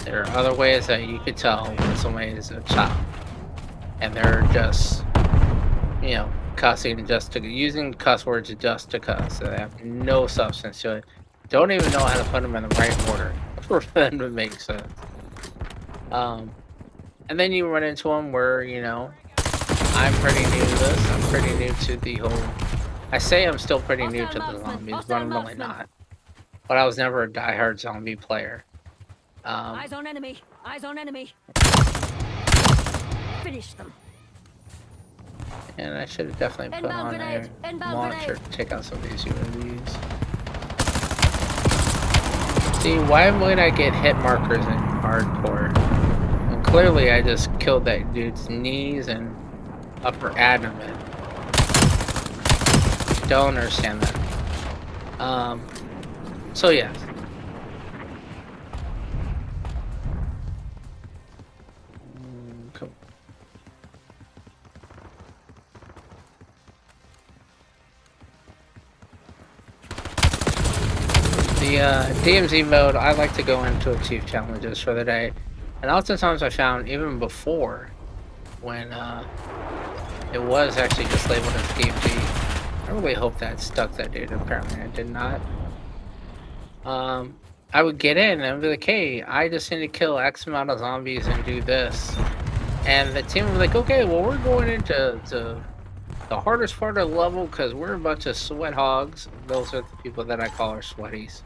There are other ways that you could tell when somebody is a child, and they're just, you know, cussing just to using cuss words just to cuss. They have no substance to it. Don't even know how to put them in the right order for them to make sense. And then you run into them where, you know, I'm pretty new to this. I'm pretty new to the whole. I say I'm still pretty new to the zombies, but I'm really not. But I was never a diehard zombie player. Eyes on enemy. Eyes on enemy. Finish them. And I should have definitely put Inbound on a grenade, inbound launcher grenade. to take out some of these UAVs. See, why would I get hit markers in hardcore? And clearly I just killed that dude's knees and upper abdomen. Don't understand that. So yes. Cool. The DMZ mode, I like to go into achieve challenges for the day. And oftentimes I found, even before, when it was actually just labeled as DMZ, I really hope that stuck that dude. Apparently I did not. I would get in and I'd be like, hey, I just need to kill X amount of zombies and do this. And the team would be like, okay, well, we're going into the hardest part of the level because we're a bunch of sweat hogs. Those are the people that I call our sweaties.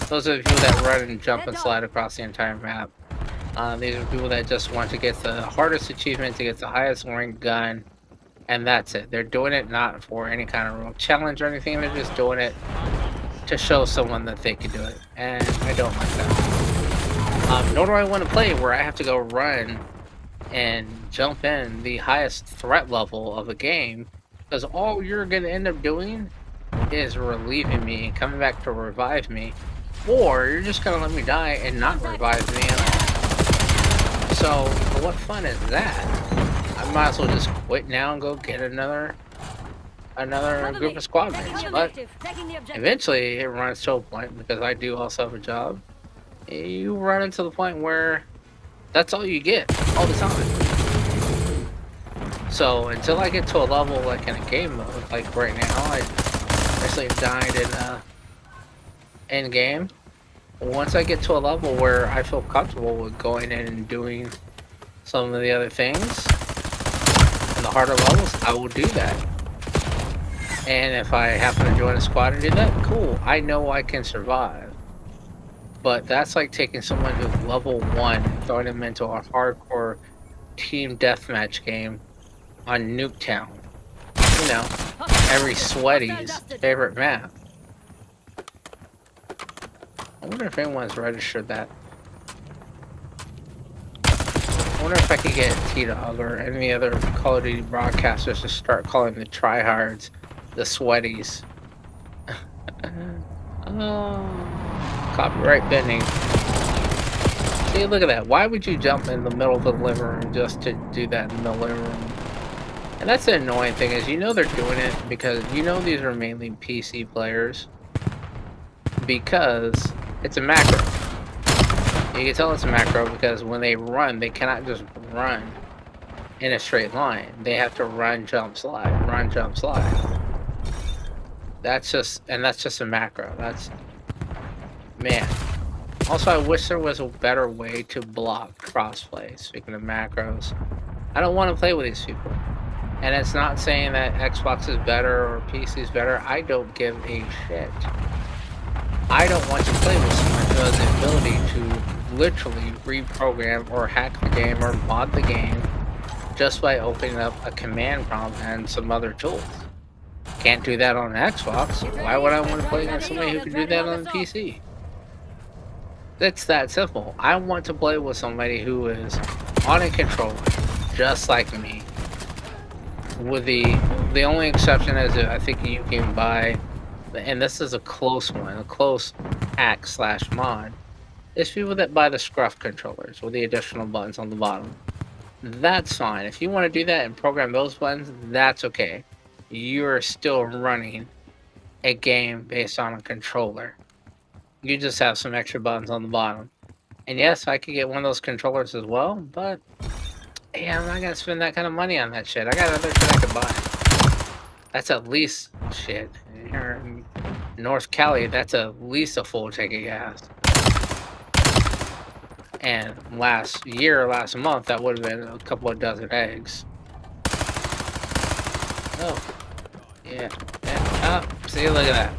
Those are the people that run and jump and slide across the entire map. These are people that just want to get the hardest achievement, to get the highest ranked gun, and that's it. They're doing it not for any kind of real challenge or anything. They're just doing it to show someone that they can do it, and I don't like that. Nor do I want to play where I have to go run and jump in the highest threat level of a game, because all you're going to end up doing is relieving me and coming back to revive me, or you're just going to let me die and not revive me at all. So what fun is that? I might as well just quit now and go get another group of squad mates. But eventually it runs to a point, because I do also have a job, you run into the point where that's all you get all the time. So until I get to a level like in a game mode, like right now, I actually died in end game. Once I get to a level where I feel comfortable with going in and doing some of the other things in the harder levels, I will do that. And if I happen to join a squad and do that, cool. I know I can survive. But that's like taking someone who's level 1 and throwing them into a hardcore team deathmatch game on Nuketown. You know, every sweaty's favorite map. I wonder if anyone's registered that. I wonder if I could get T-Dog or any other Call of Duty broadcasters to start calling the tryhards the sweaties. Oh, copyright bending. See, look at that. Why would you jump in the middle of the living room just to do that in the living room? And that's the annoying thing is, you know they're doing it because you know these are mainly PC players because it's a macro. You can tell it's a macro because when they run, they cannot just run in a straight line. They have to run, jump, slide, run, jump, slide. That's just a macro. That's, man. Also, I wish there was a better way to block crossplay. Speaking of macros, I don't want to play with these people. And it's not saying that Xbox is better or PC is better. I don't give a shit. I don't want to play with someone who has the ability to literally reprogram or hack the game or mod the game just by opening up a command prompt and some other tools. Can't do that on an Xbox. Why would I want to play against somebody who can do that on the PC? It's that simple. I want to play with somebody who is on a controller, just like me. With the only exception is that I think you can buy, and this is a close one, a close hack / mod, is people that buy the Scruff controllers with the additional buttons on the bottom. That's fine. If you want to do that and program those buttons, that's okay. You're still running a game based on a controller. You just have some extra buttons on the bottom. And yes, I could get one of those controllers as well, but yeah, I'm not gonna spend that kind of money on that shit. I got other shit I could buy. That's at least, shit, here in North Cali, that's at least a full tank of gas. And last month, that would have been a couple of dozen eggs. Oh, yeah. Oh, see, look at that.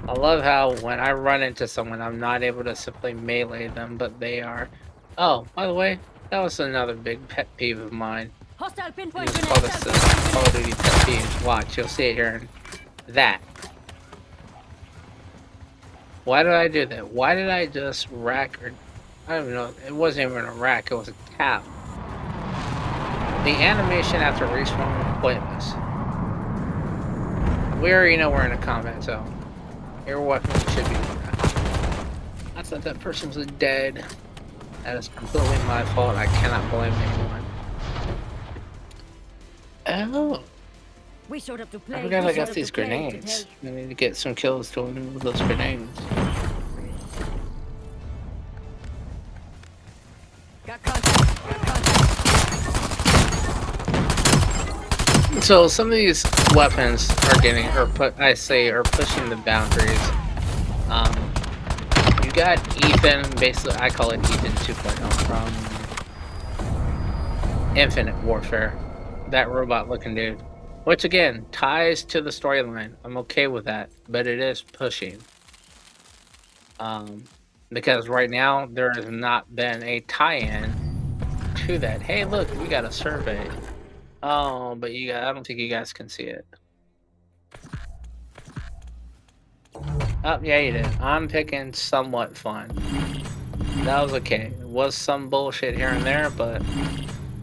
I love how when I run into someone, I'm not able to simply melee them, but they are. Oh, by the way, that was another big pet peeve of mine. Hostile pinpoint Just call this the Call of Duty pet peeve. Watch, you'll see it here in that. Why did I do that? Why did I just rack or... I don't know, it wasn't even a rack, it was a tap. The animation after respawn was pointless. We already know we're in a combat zone. Your weapon should be... I thought that person was dead. That is completely my fault. I cannot blame anyone. Oh. We showed up to play. I forgot I got these grenades. I need to get some kills to win with those grenades. Got contact. Got contact. So some of these weapons are getting, or are pushing the boundaries. You got Ethan, basically, I call it Ethan 2.0 from Infinite Warfare. That robot-looking dude. Which, again, ties to the storyline. I'm okay with that, but it is pushing. Because right now, there has not been a tie-in to that. Hey, look, we got a survey. Oh, but I don't think you guys can see it. Oh, yeah, you did. I'm picking somewhat fun. That was okay. It was some bullshit here and there, but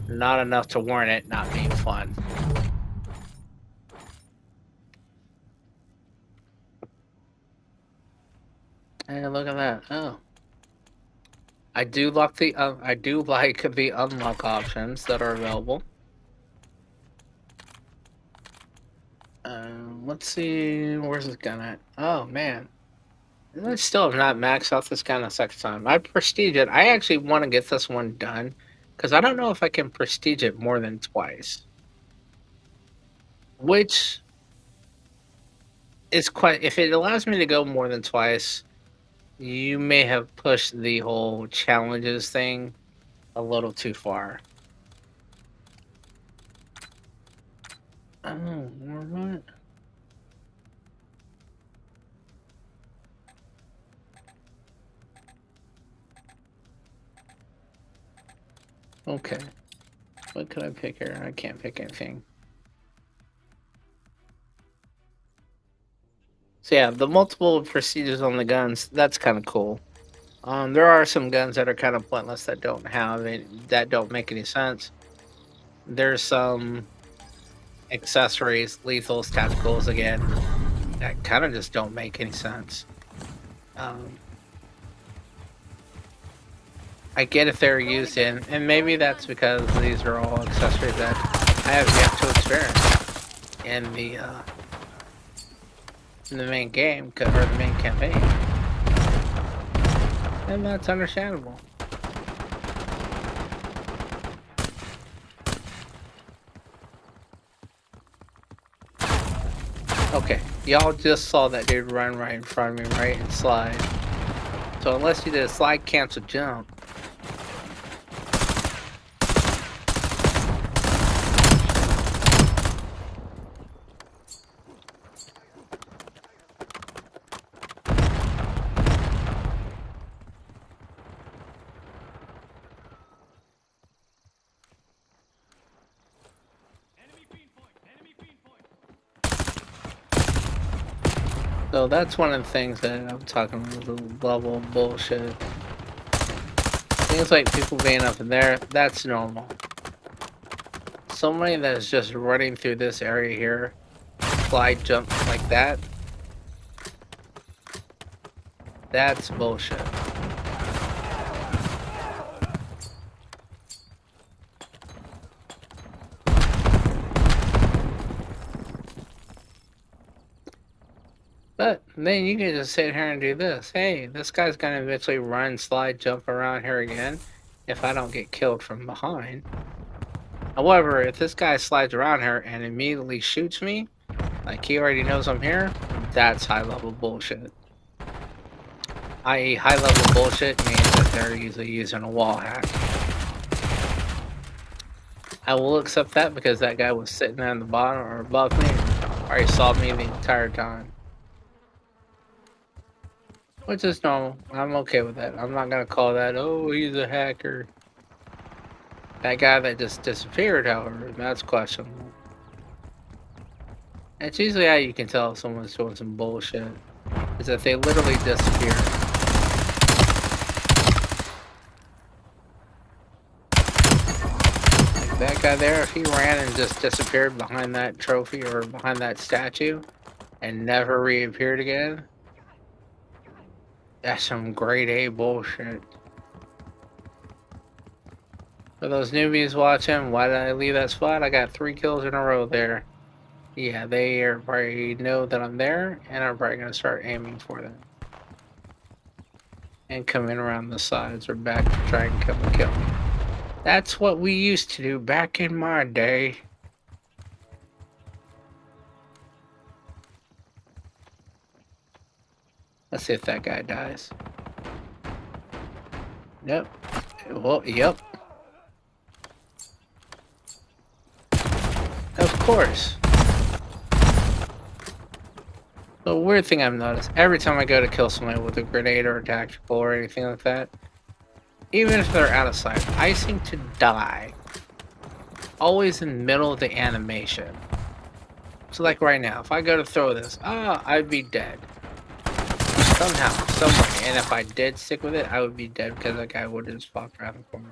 not enough to warrant it not being fun. Hey, look at that. Oh. I do like the unlock options that are available. Let's see, where's this gun at? Oh man, I still have not maxed out this gun a second time. I prestige it. I actually want to get this one done because I don't know if I can prestige it more than twice, which is quite. If it allows me to go more than twice, you may have pushed the whole challenges thing a little too far. Oh, more what? Okay. What could I pick here? I can't pick anything. So yeah, the multiple procedures on the guns, that's kind of cool. There are some guns that are kind of pointless that that don't make any sense. There's some accessories, lethals, tacticals again, that kind of just don't make any sense. Um, I get if they're used in, and maybe that's because these are all accessories that I have yet to experience in the main game or the main campaign, and that's understandable. Okay, y'all just saw that dude run right in front of me, right, and slide. So unless you did a slide cancel jump, so that's one of the things that I'm talking about, the level of bullshit. Things like people being up in there, that's normal. Somebody that's just running through this area here, slide jump like that, that's bullshit. But then you can just sit here and do this. Hey, this guy's gonna eventually run, slide, jump around here again if I don't get killed from behind. However, if this guy slides around here and immediately shoots me, like he already knows I'm here, that's high level bullshit. I.e., high level bullshit means that they're usually using a wall hack. I will accept that because that guy was sitting on the bottom or above me, or he saw me the entire time. Which is normal. I'm okay with that. I'm not gonna call that, oh, he's a hacker. That guy that just disappeared, however, that's questionable. It's usually how you can tell if someone's doing some bullshit, is if they literally disappear. Like that guy there, if he ran and just disappeared behind that trophy or behind that statue and never reappeared again, that's some grade A bullshit. For those newbies watching, why did I leave that spot? I got 3 kills in a row there. Yeah, they are probably know that I'm there, and I'm probably going to start aiming for them. And come in around the sides or back to try and kill me. That's what we used to do back in my day. Let's see if that guy dies. Yep. Well, yep. Of course. The weird thing I've noticed, every time I go to kill somebody with a grenade or a tactical or anything like that, even if they're out of sight, I seem to die. Always in the middle of the animation. So like right now, if I go to throw this, I'd be dead. Somehow, someway, and if I did stick with it, I would be dead because that guy would have just popped around the corner.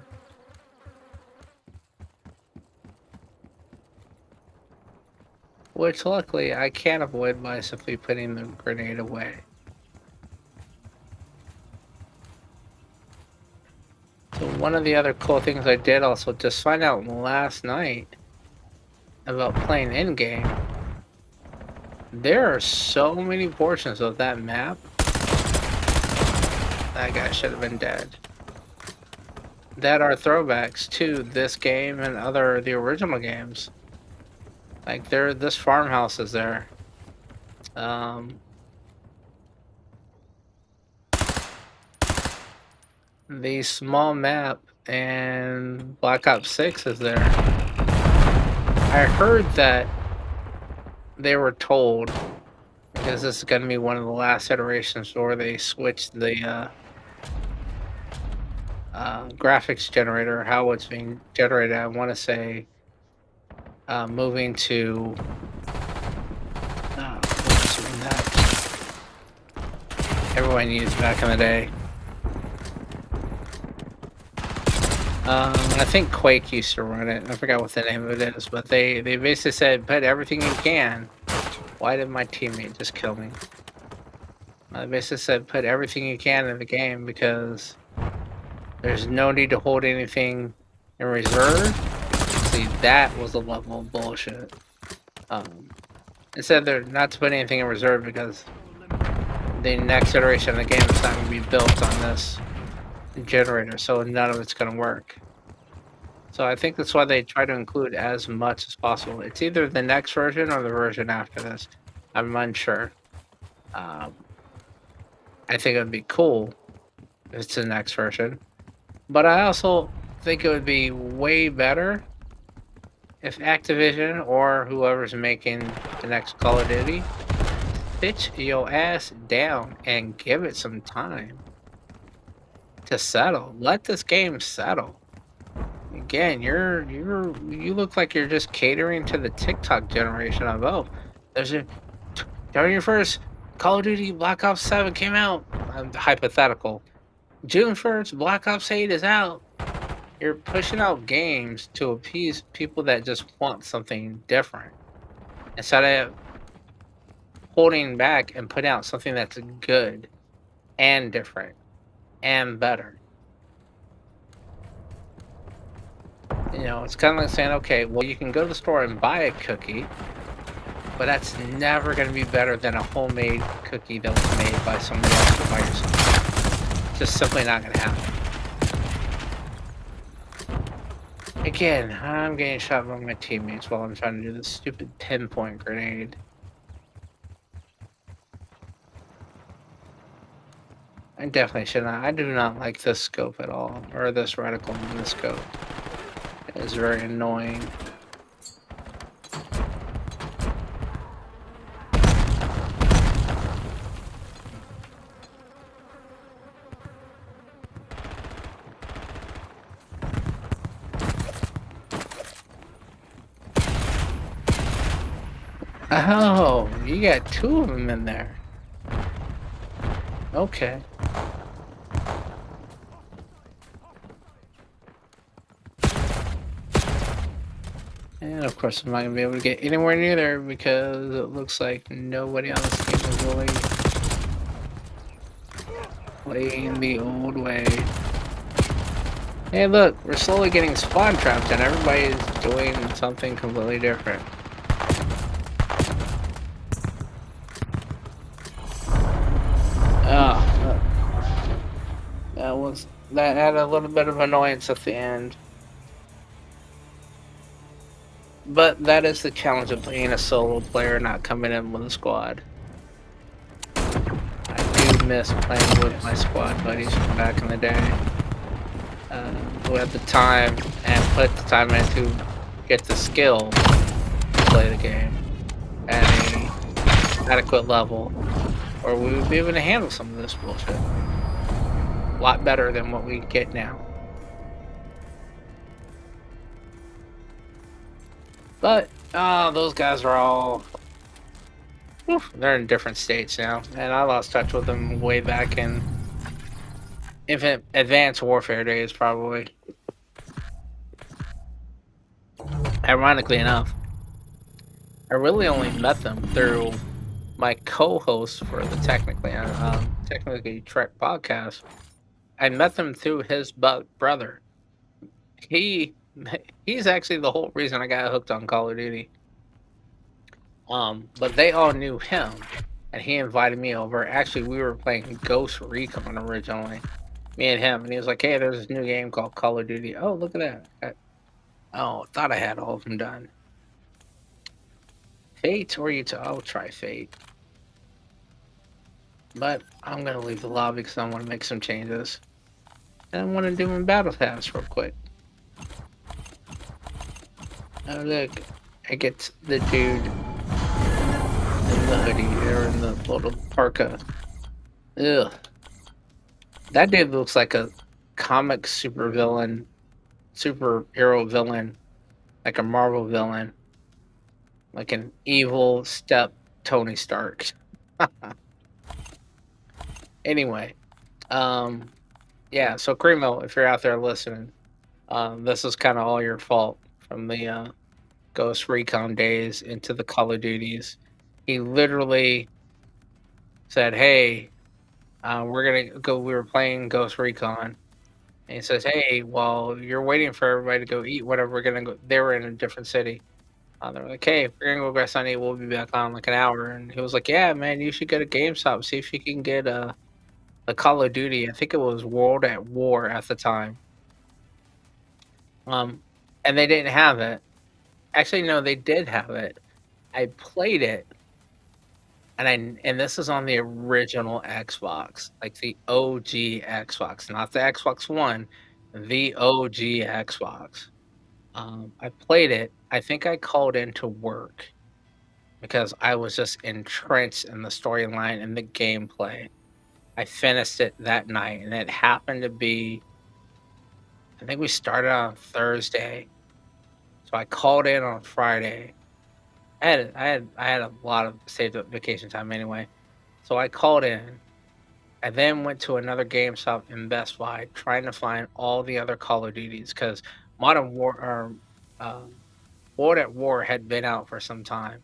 Which luckily I can avoid by simply putting the grenade away. So one of the other cool things I did also just find out last night about playing in-game, there are so many portions of that map. That guy should have been dead. That are throwbacks to this game and the original games. Like this farmhouse is there. The small map and Black Ops 6 is there. I heard that they were told, because this is going to be one of the last iterations where they switched the graphics generator, how it's being generated. I want to say moving to that everyone used back in the day. I think Quake used to run it. I forgot what the name of it is, but they basically said put everything you can. Why did my teammate just kill me? They basically said put everything you can in the game because there's no need to hold anything in reserve. See, that was a level of bullshit. It said they're not to put anything in reserve because the next iteration of the game is not going to be built on this generator, so none of it's going to work. So I think that's why they try to include as much as possible. It's either the next version or the version after this. I'm unsure. I think it would be cool if it's the next version. But I also think it would be way better if Activision or whoever's making the next Call of Duty pitch your ass down and give it some time to settle. Let this game settle. Again, you look like you're just catering to the TikTok generation of there's a during your first Call of Duty Black Ops 7 came out. Hypothetical. June 1st, Black Ops 8 is out. You're pushing out games to appease people that just want something different. Instead of holding back and putting out something that's good and different and better. You know, it's kind of like saying, okay, well, you can go to the store and buy a cookie, but that's never going to be better than a homemade cookie that was made by somebody else or by yourself. It's just simply not going to happen. Again, I'm getting shot by my teammates while I'm trying to do this stupid pinpoint grenade. I definitely should not. I do not like this scope at all, or this reticle in the scope. It is very annoying. Oh, you got two of them in there. Okay. And of course, I'm not going to be able to get anywhere near there because it looks like nobody on this game is really playing the old way. Hey, look, we're slowly getting spawn trapped and everybody's doing something completely different. That had a little bit of annoyance at the end. But that is the challenge of being a solo player, not coming in with a squad. I do miss playing with my squad buddies from back in the day. Who had the time and put the time in to get the skill to play the game at an adequate level, or we would be able to handle some of this bullshit a lot better than what we get now. But those guys are all they're in different states now, and I lost touch with them way back in Advanced Warfare days, probably. Ironically enough, I really only met them through my co-host for the Technically Trek podcast. I met them through his brother. He's actually the whole reason I got hooked on Call of Duty. But they all knew him, and he invited me over. Actually, we were playing Ghost Recon originally, me and him, and he was like, "Hey, there's this new game called Call of Duty. Oh, look at that! I thought I had all of them done. Fate or I'll try Fate, but I'm gonna leave the lobby because I want to make some changes, and I want to do my battle pass real quick." Oh look, I get the dude in the hoodie or in the little parka. Ugh. That dude looks like a comic superhero villain, like a Marvel villain, like an evil step Tony Stark. Anyway, yeah. So Cremo, if you're out there listening, This is kind of all your fault from the Ghost Recon days into the Call of Duties. He literally said, "Hey, we're gonna go." We were playing Ghost Recon, and he says, "Hey, while you're waiting for everybody to go eat, whatever, we're gonna go." They were in a different city. They're like, "Hey, we're gonna go grab Sunny. We'll be back on like an hour." And he was like, "Yeah, man, you should go to GameStop, see if you can get a Call of Duty." I think it was World at War at the time. Um, and they didn't have it. Actually, no, they did have it. I played it, and this is on the original Xbox, like the OG Xbox, not the Xbox One, the OG Xbox. I played it. I think I called into work because I was just entrenched in the storyline and the gameplay. I finished it that night, and it happened to be, I think we started on Thursday, so I called in on Friday. I had a lot of saved up vacation time anyway, so I called in. I then went to another GameStop in Best Buy trying to find all the other Call of Duties because Modern War or World at War had been out for some time.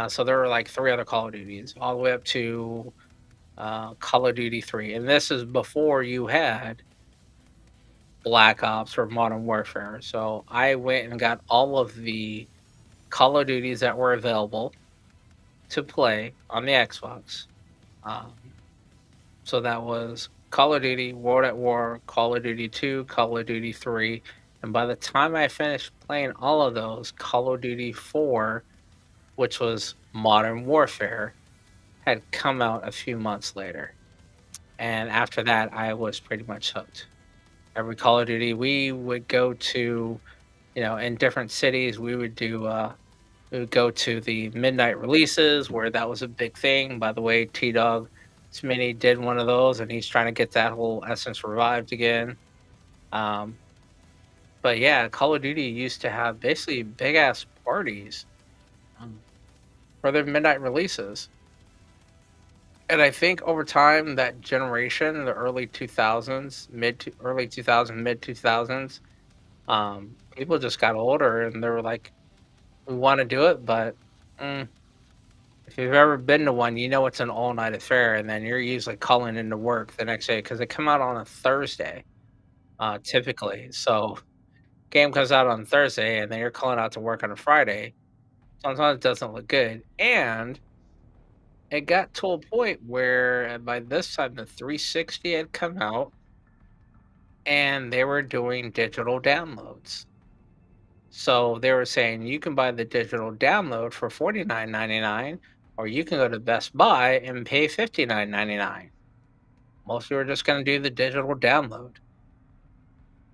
So there were like three other Call of Duties, all the way up to Call of Duty 3. And this is before you had Black Ops or Modern Warfare. So I went and got all of the Call of Duties that were available to play on the Xbox. Um, so that was Call of Duty, World at War, Call of Duty 2, Call of Duty 3. And by the time I finished playing all of those, Call of Duty 4, which was Modern Warfare, had come out a few months later. And after that, I was pretty much hooked. Every Call of Duty, we would go to, in different cities, we would go to the midnight releases where that was a big thing. By the way, T Dog Smitty did one of those, and he's trying to get that whole essence revived again. Um, but yeah, Call of Duty used to have basically big ass parties um, for their midnight releases. And I think over time, that generation, the early 2000s, early 2000s, mid 2000s, people just got older and they were like, we want to do it, but mm, if you've ever been to one, you know it's an all night affair, and then you're usually calling into work the next day because they come out on a Thursday, typically. So game comes out on Thursday, and then you're calling out to work on a Friday. Sometimes it doesn't look good, and it got to a point where by this time the 360 had come out, and they were doing digital downloads. So they were saying you can buy the digital download for $49.99, or you can go to Best Buy and pay $59.99. Most people are just going to do the digital download.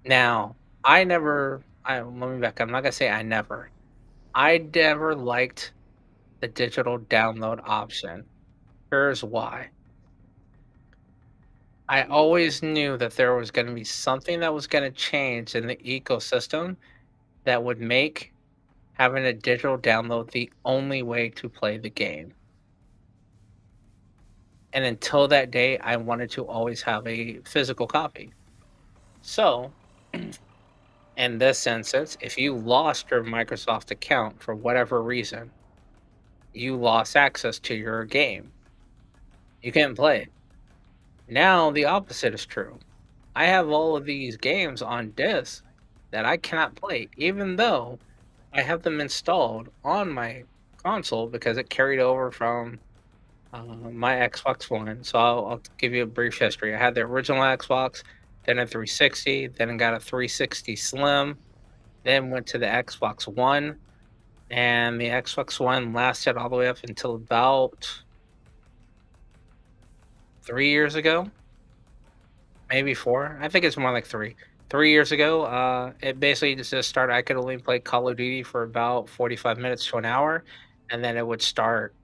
Now, let me back. I'm not going to say I never. I never liked the digital download option. Here's why. I always knew that there was going to be something that was going to change in the ecosystem that would make having a digital download the only way to play the game. And until that day, I wanted to always have a physical copy. So, in this instance, if you lost your Microsoft account for whatever reason, you lost access to your game. You can't play it. Now, the opposite is true. I have all of these games on disc that I cannot play, even though I have them installed on my console because it carried over from my Xbox One. So I'll give you a brief history. I had the original Xbox, then a 360, then I got a 360 Slim, then went to the Xbox One, and the Xbox One lasted all the way up until about 3 years ago, maybe four. I think it's more like three. 3 years ago, it basically just started. I could only play Call of Duty for about 45 minutes to an hour, and then it would start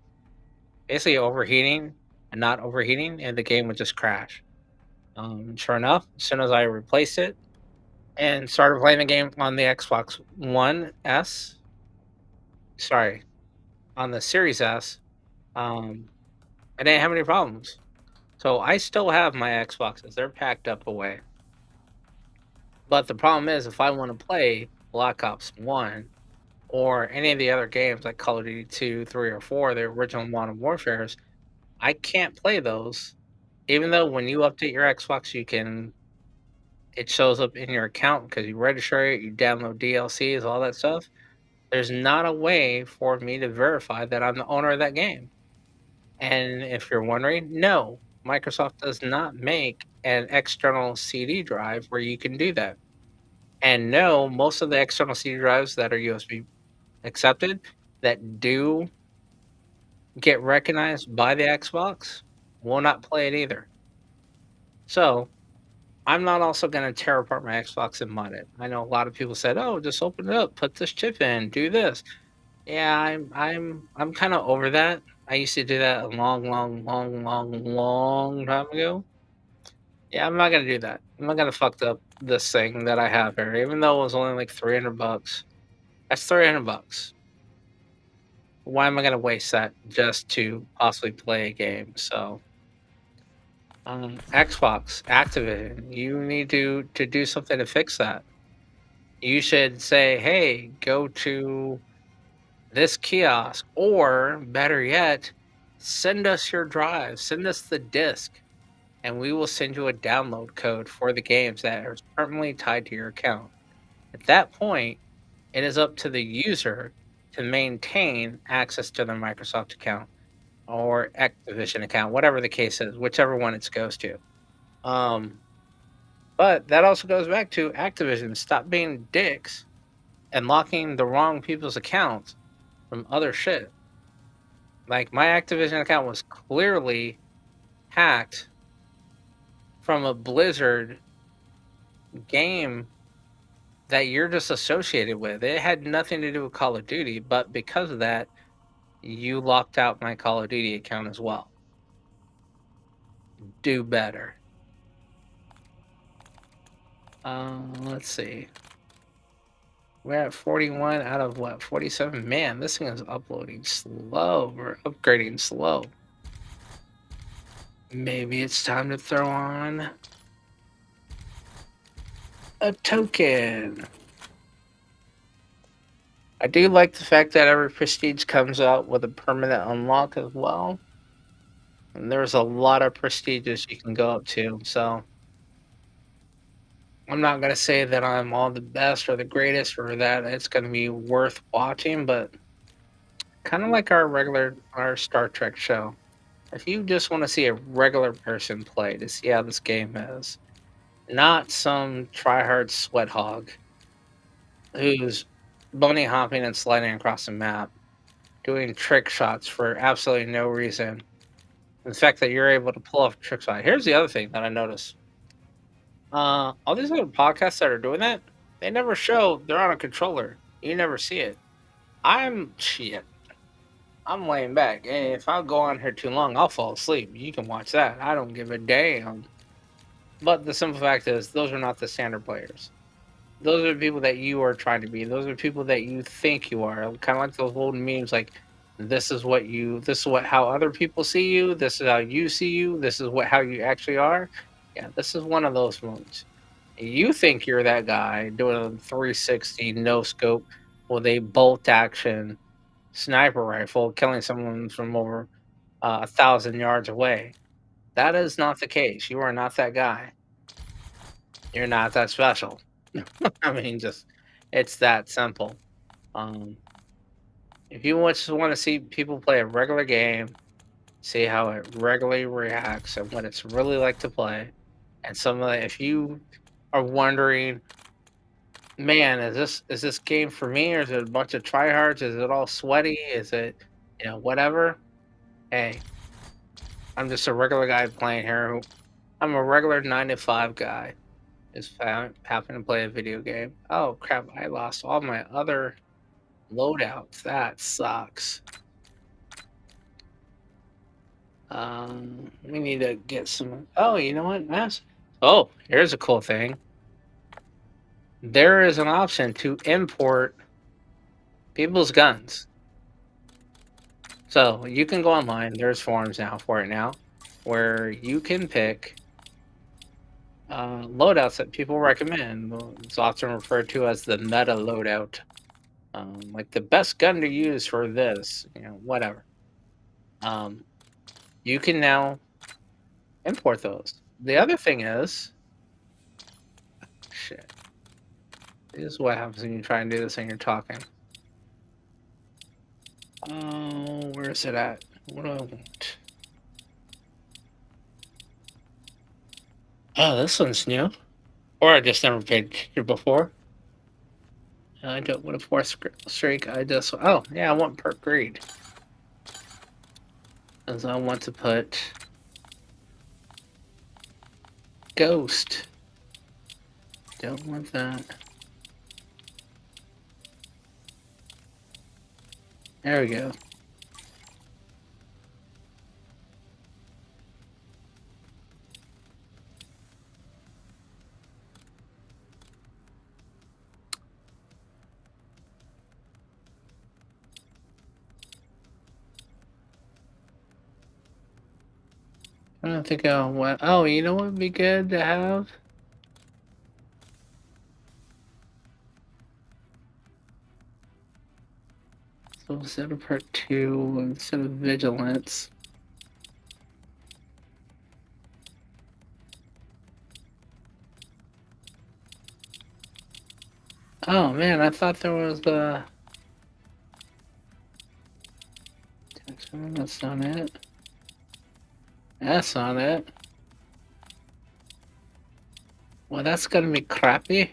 basically overheating and not overheating, and the game would just crash. Sure enough, as soon as I replaced it and started playing the game on the Xbox One S, sorry, on the Series S, um, I didn't have any problems. So I still have my Xboxes. They're packed up away. But the problem is, if I want to play Black Ops 1 or any of the other games like Call of Duty 2, 3, or 4, the original Modern Warfares, I can't play those. Even though when you update your Xbox, it shows up in your account because you register it, you download DLCs, all that stuff. There's not a way for me to verify that I'm the owner of that game. And if you're wondering, no, Microsoft does not make an external CD drive where you can do that. And no, most of the external CD drives that are USB accepted that do get recognized by the Xbox will not play it either. So I'm not also going to tear apart my Xbox and mod it. I know a lot of people said, "Oh, just open it up, put this chip in, do this." Yeah, I'm kind of over that. I used to do that a long, long, long, long, long time ago. Yeah, I'm not gonna do that. I'm not gonna fuck up this thing that I have here, even though it was only like $300. That's $300. Why am I gonna waste that just to possibly play a game? So, Xbox, Activision, you need to do something to fix that. You should say, "Hey, go to this kiosk," or better yet, send us your drive, send us the disk, and we will send you a download code for the games that are permanently tied to your account. At that point, it is up to the user to maintain access to their Microsoft account or Activision account, whatever the case is, whichever one it goes to. Um, but that also goes back to Activision. Stop being dicks and locking the wrong people's accounts from other shit. Like my Activision account was clearly hacked from a Blizzard game that you're just associated with. It had nothing to do with Call of Duty, but because of that, you locked out my Call of Duty account as well. Do better. Let's see. We're at 41 out of what? 47? Man, this thing is uploading slow. We're upgrading slow. Maybe it's time to throw on a token. I do like the fact that every prestige comes out with a permanent unlock as well. And there's a lot of prestiges you can go up to, so I'm not gonna say that I'm all the best or the greatest or that it's gonna be worth watching, but kind of like our Star Trek show. If you just want to see a regular person play to see how this game is, not some tryhard sweat hog who's bunny hopping and sliding across the map, doing trick shots for absolutely no reason. The fact that you're able to pull off a trick shot. Here's the other thing that I noticed. All these other podcasts that are doing that, they never show they're on a controller. You never see it. I'm shit. I'm laying back. And if I go on here too long, I'll fall asleep. You can watch that. I don't give a damn. But the simple fact is, those are not the standard players. Those are the people that you are trying to be. Those are people that you think you are. Kind of like those old memes, like this is how other people see you. This is how you see you. This is how you actually are. Yeah, this is one of those moments. You think you're that guy doing a 360 no scope with a bolt action sniper rifle, killing someone from over 1,000 yards away. That is not the case. You are not that guy. You're not that special. I mean, just it's that simple. Um, if you just want to see people play a regular game, see how it regularly reacts and what it's really like to play, and if you are wondering, man, is this game for me, or is it a bunch of tryhards? Is it all sweaty? Is it whatever? Hey, I'm just a regular guy playing here. I'm a regular 9 to 5 guy. Just happen to play a video game. Oh crap! I lost all my other loadouts. That sucks. We need to get some. Oh, you know what, Mass? Oh, here's a cool thing. There is an option to import people's guns. So you can go online. There's forums now for it now, where you can pick loadouts that people recommend. It's often referred to as the meta loadout. Like the best gun to use for this, whatever. Um, you can now import those. The other thing is, shit. This is what happens when you try and do this and you're talking. Oh, where is it at? What do I want? Oh, this one's new. Or I just never paid attention before. I don't want a fourth streak. Oh, yeah, I want perk greed. Because I want to put Ghost. Don't want that. There we go. I don't think I'll want. Oh, you know what would be good to have? So instead of part 2, instead of vigilance. Oh man, I thought there was the. That's not it. That's not it. Well, that's gonna be crappy.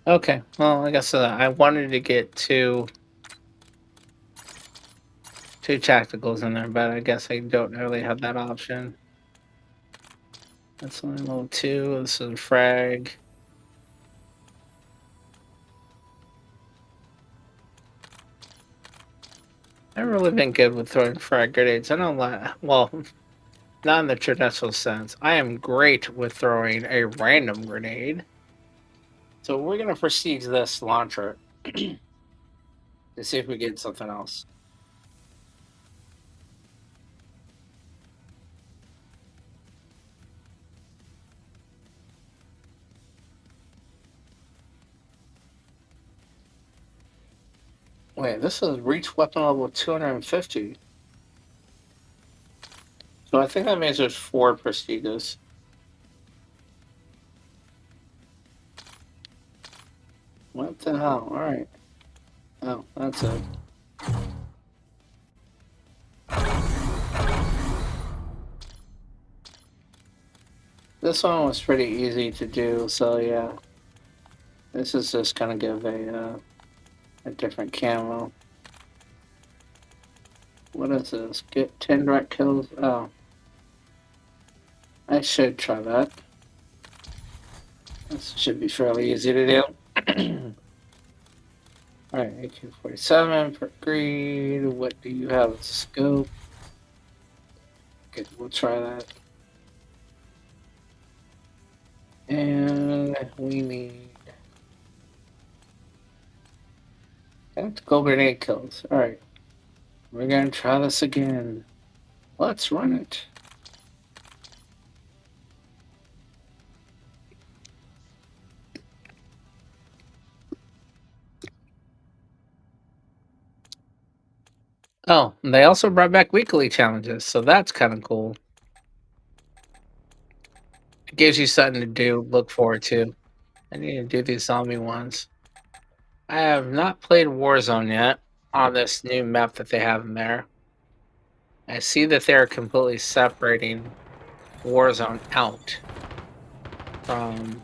Okay, well, I guess I wanted to get two tacticals in there, but I guess I don't really have that option. That's only level 2. This is frag. I've really been good with throwing frag grenades. I don't like. Well, not in the traditional sense. I am great with throwing a random grenade. So we're gonna proceed to this launcher to see if we get something else. Wait, this is reach weapon level 250. So I think that means there's 4 prestiges. What the hell? Alright. Oh, that's it. This one was pretty easy to do, so yeah. This is just gonna give a different camo. What is this? Get 10 direct kills? Oh. I should try that. This should be fairly easy to do. Alright, AK-47 for greed. What do you have? Scope. Okay, we'll try that. And we need tactical grenade kills. Alright. We're gonna try this again. Let's run it. Oh, they also brought back weekly challenges, so that's kind of cool. It gives you something to do, look forward to. I need to do these zombie ones. I have not played Warzone yet on this new map that they have in there. I see that they're completely separating Warzone out from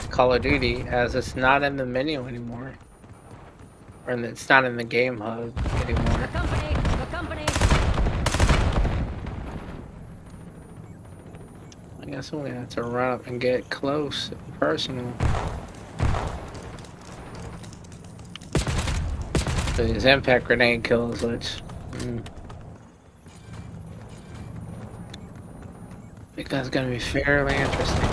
Call of Duty, as it's not in the menu anymore. Or it's not in the game hub anymore. The company. I guess I'm gonna have to run up and get close and personal. So these impact grenade kills, which I think that's gonna be fairly interesting.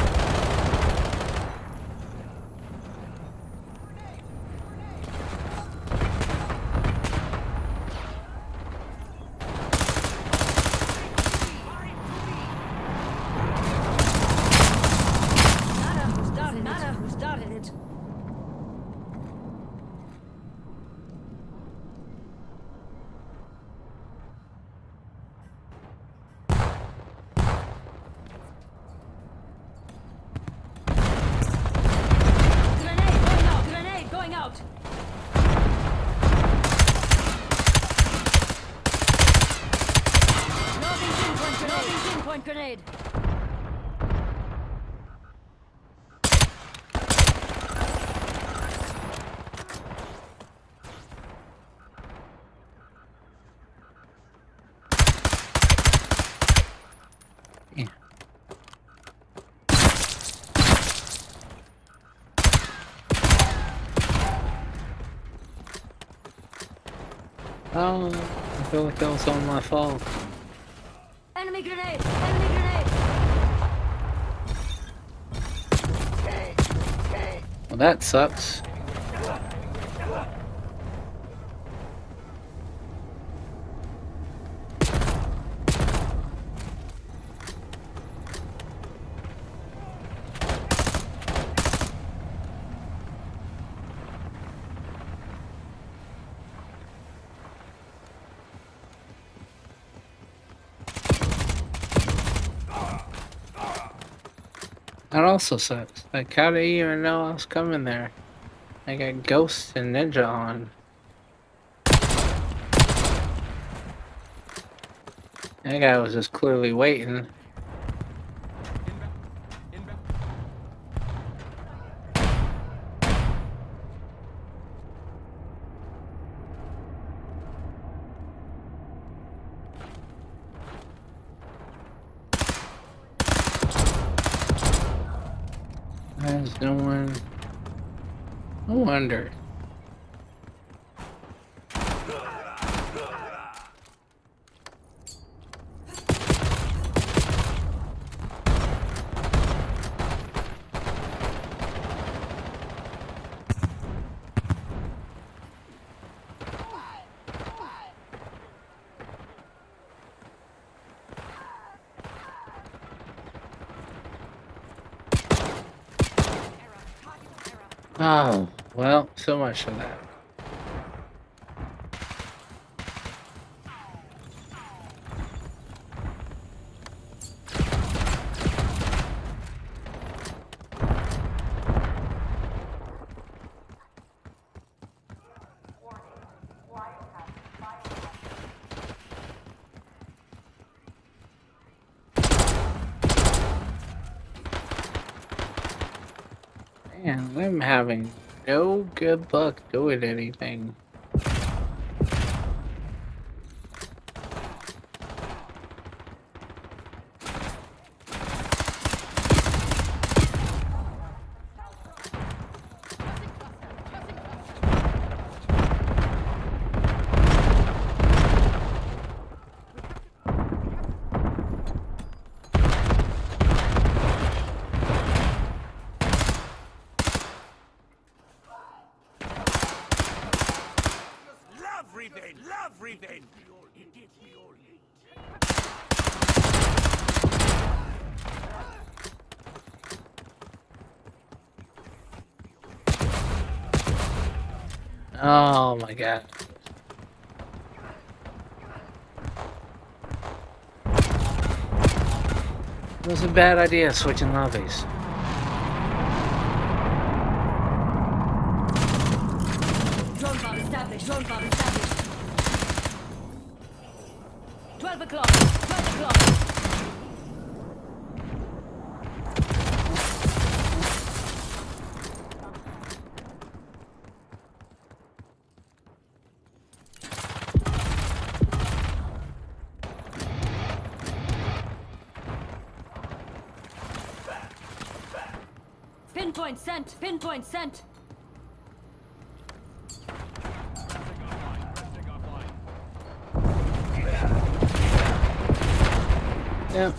Matter who started it. Grenade going out. Loading pinpoint grenade. Yeah. Oh, I feel like that was all my fault. Enemy grenade! Enemy grenade! Well, that sucks. That also sucks. Like, how did you even know I was coming there? I got Ghost and Ninja on. That guy was just clearly waiting. There's no one. No wonder. Oh, well, so much for that. Man, I'm having no good luck doing anything. Love revenge! It gives me all hate. Oh my god. It was a bad idea switching lobbies. Drone bomb established. Drone bomb established. 12 o'clock. 12 o'clock. Pinpoint sent. Pinpoint sent. Yep.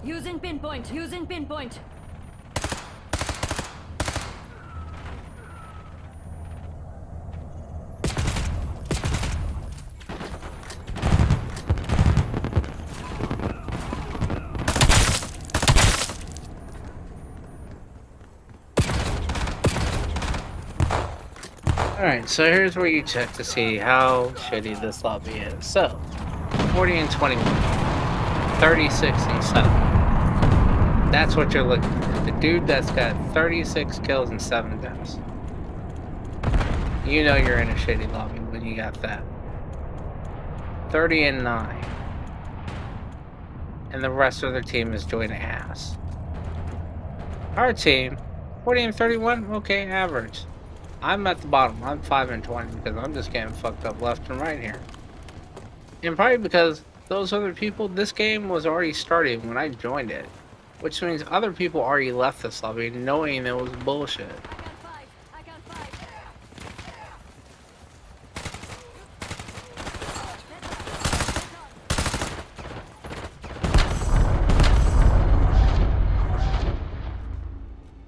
Using pinpoint. Using pinpoint. Alright, so here's where you check to see how shitty this lobby is. So, 40 and 21, 36 and 7. That's what you're looking for. The dude that's got 36 kills and 7 deaths. You know you're in a shitty lobby when you got that. 30 and 9. And the rest of their team is doing ass. Our team, 40 and 31, okay, average. I'm at the bottom. I'm 5 and 20 because I'm just getting fucked up left and right here. And probably because those other people, this game was already started when I joined it. Which means other people already left this lobby knowing it was bullshit. I got 5.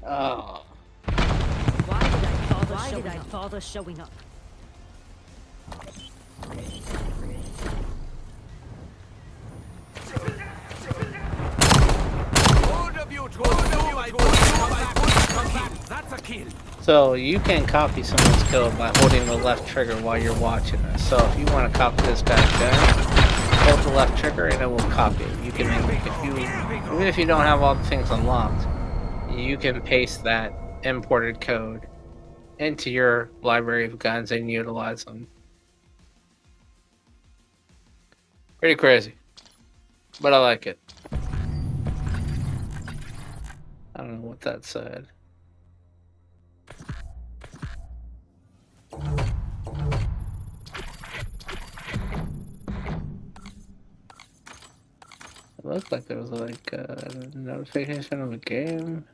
Oh. Why did I bother showing up? That's a kill. So you can copy someone's kill by holding the left trigger while you're watching it. So if you want to copy this guy's gun, hold the left trigger and it will copy it. You can even if you don't have all the things unlocked, you can paste that imported code into your library of guns and utilize them. Pretty crazy, but I like it. I don't know what that said. It looked like there was like a notification of a game.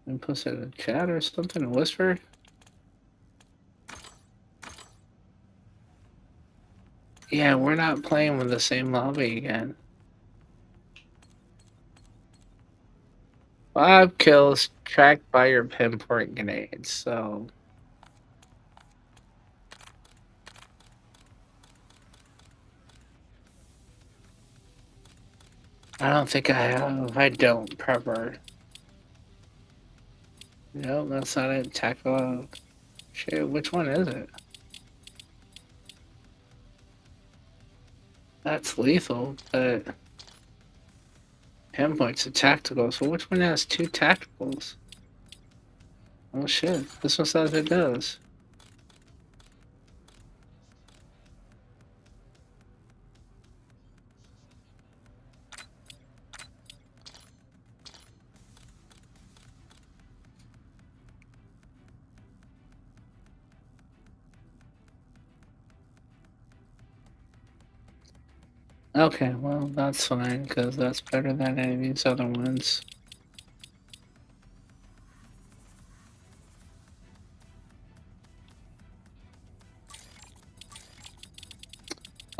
And posted in the chat or something, a whisper. Yeah, we're not playing with the same lobby again. 5 kills tracked by your pinpoint grenades, so. I don't think I have. I don't, Prepper. Nope, that's not it. Tackle. Shit, which one is it? That's lethal, but pinpoint's a tactical. So which one has 2 tacticals? Oh shit, this one says it does. Okay, well, that's fine, because that's better than any of these other ones.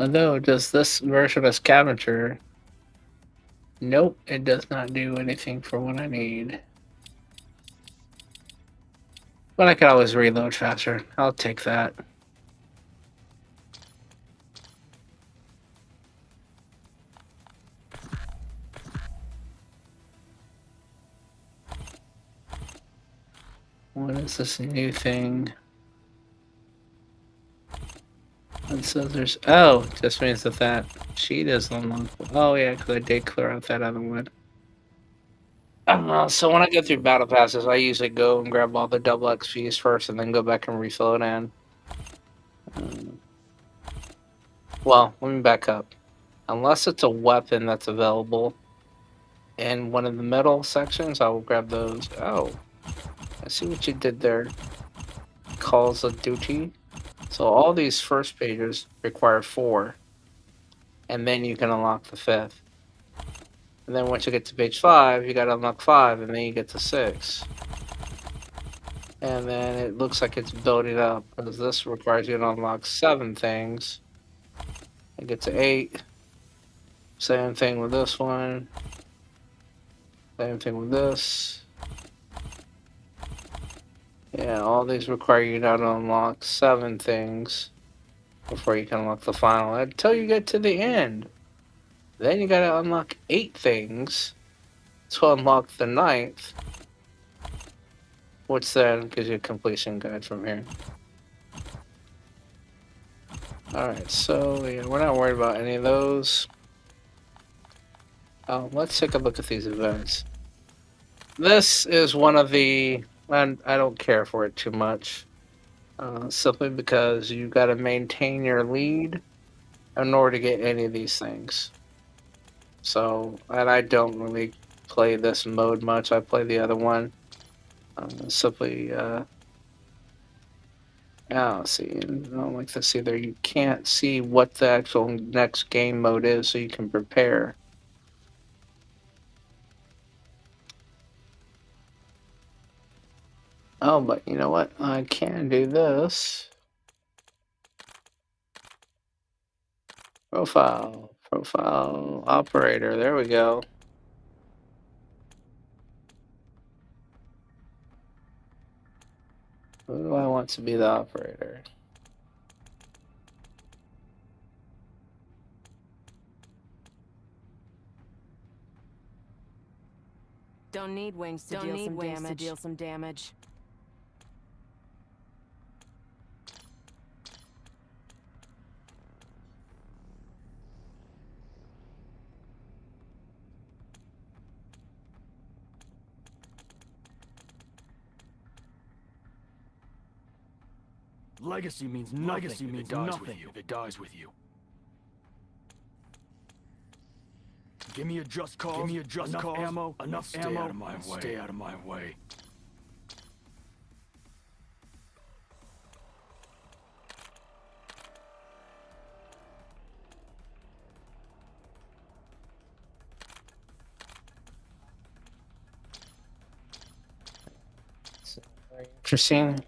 Although, does this version of Scavenger... Nope, it does not do anything for what I need. But I can always reload faster. I'll take that. What is this new thing? It says there's... Oh, just means that sheet is unlockable. Oh yeah, because I did clear out that other one. So when I go through battle passes, I usually go and grab all the double XPs first and then go back and refill it in. Well, let me back up. Unless it's a weapon that's available in one of the middle sections, I will grab those. Oh, I see what you did there. Calls of Duty. So all these first pages require 4. And then you can unlock the 5th. And then once you get to page 5, you gotta unlock 5, and then you get to 6. And then it looks like it's building up, because this requires you to unlock 7 things. And get to 8. Same thing with this one. Same thing with this. Yeah, all these require you to unlock 7 things before you can unlock the final until you get to the end. Then you gotta unlock 8 things to unlock the 9th, which then gives you a completion guide from here. Alright, so yeah, we're not worried about any of those. Let's take a look at these events. This is one of the... and I don't care for it too much. Simply because you gotta maintain your lead in order to get any of these things. So, and I don't really play this mode much. I play the other one. Simply, see, I don't like this either. You can't see what the actual next game mode is, so you can prepare. Oh, but you know what? I can do this. Profile, operator. There we go. Who do I want to be the operator? Don't need wings to deal some damage. Legacy means nothing. Legacy means nothing if it dies with you. Give me a just cause. Give me a just enough cause. Ammo. Enough ammo. Stay out of my way. Stay out of my way. Interesting.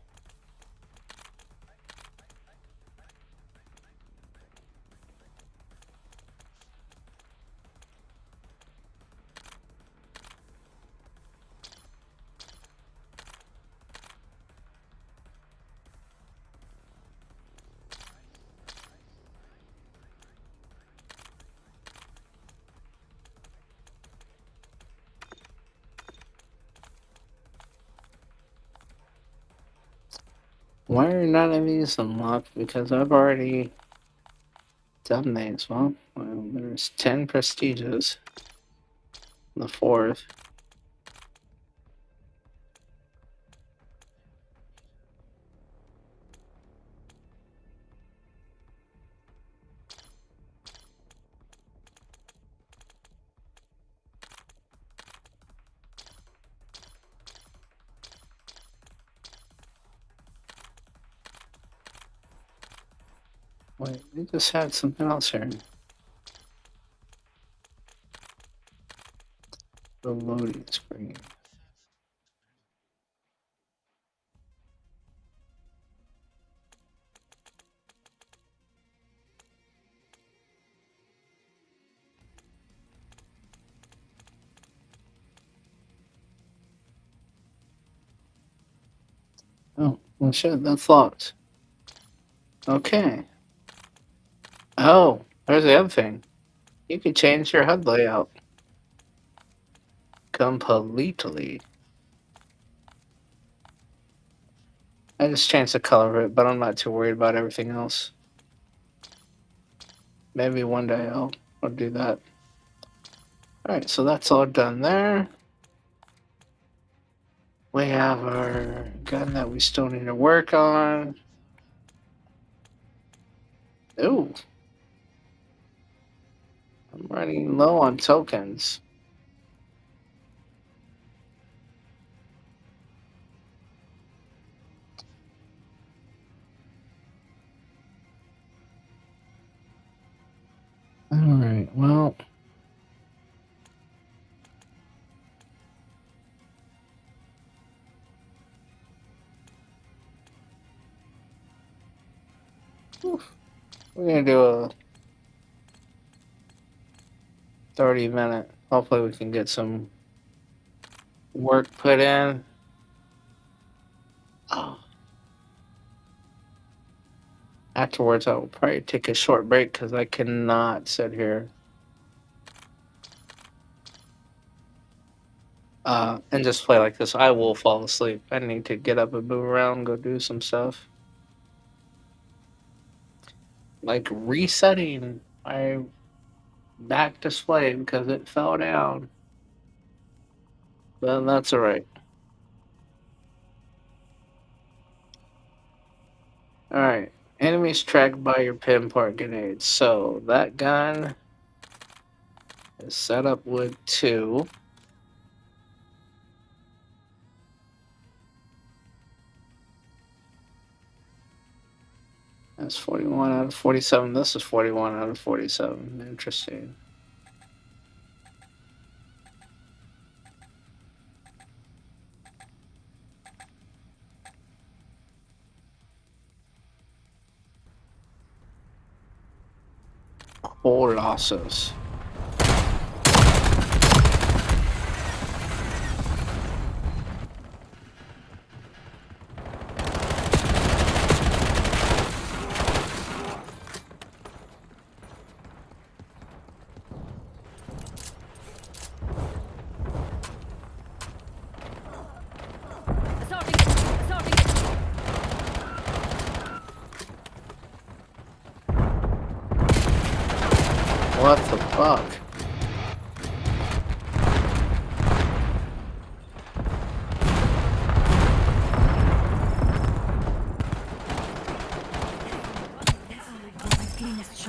Why are none of these unlocked? Because I've already done these. Well, there's 10 prestiges. The 4th. Wait, we just had something else here. The loading screen. Oh, well shit, that's locked. Okay. Oh, there's the other thing. You can change your HUD layout. Completely. I just changed the color of it, but I'm not too worried about everything else. Maybe one day I'll do that. Alright, so that's all done there. We have our gun that we still need to work on. Ooh. I'm running low on tokens. Alright, well. We're gonna do a 30-minute. Hopefully we can get some work put in. Oh. Afterwards, I will probably take a short break because I cannot sit here and just play like this. I will fall asleep. I need to get up and move around, go do some stuff. Like resetting my back display because it fell down. But that's alright. Alright. Enemies tracked by your pinpoint grenades. So that gun is set up with 2. That's 41 out of 47. This is 41 out of 47. Interesting. Colossus. Assaulting it! Assaulting it! What the fuck?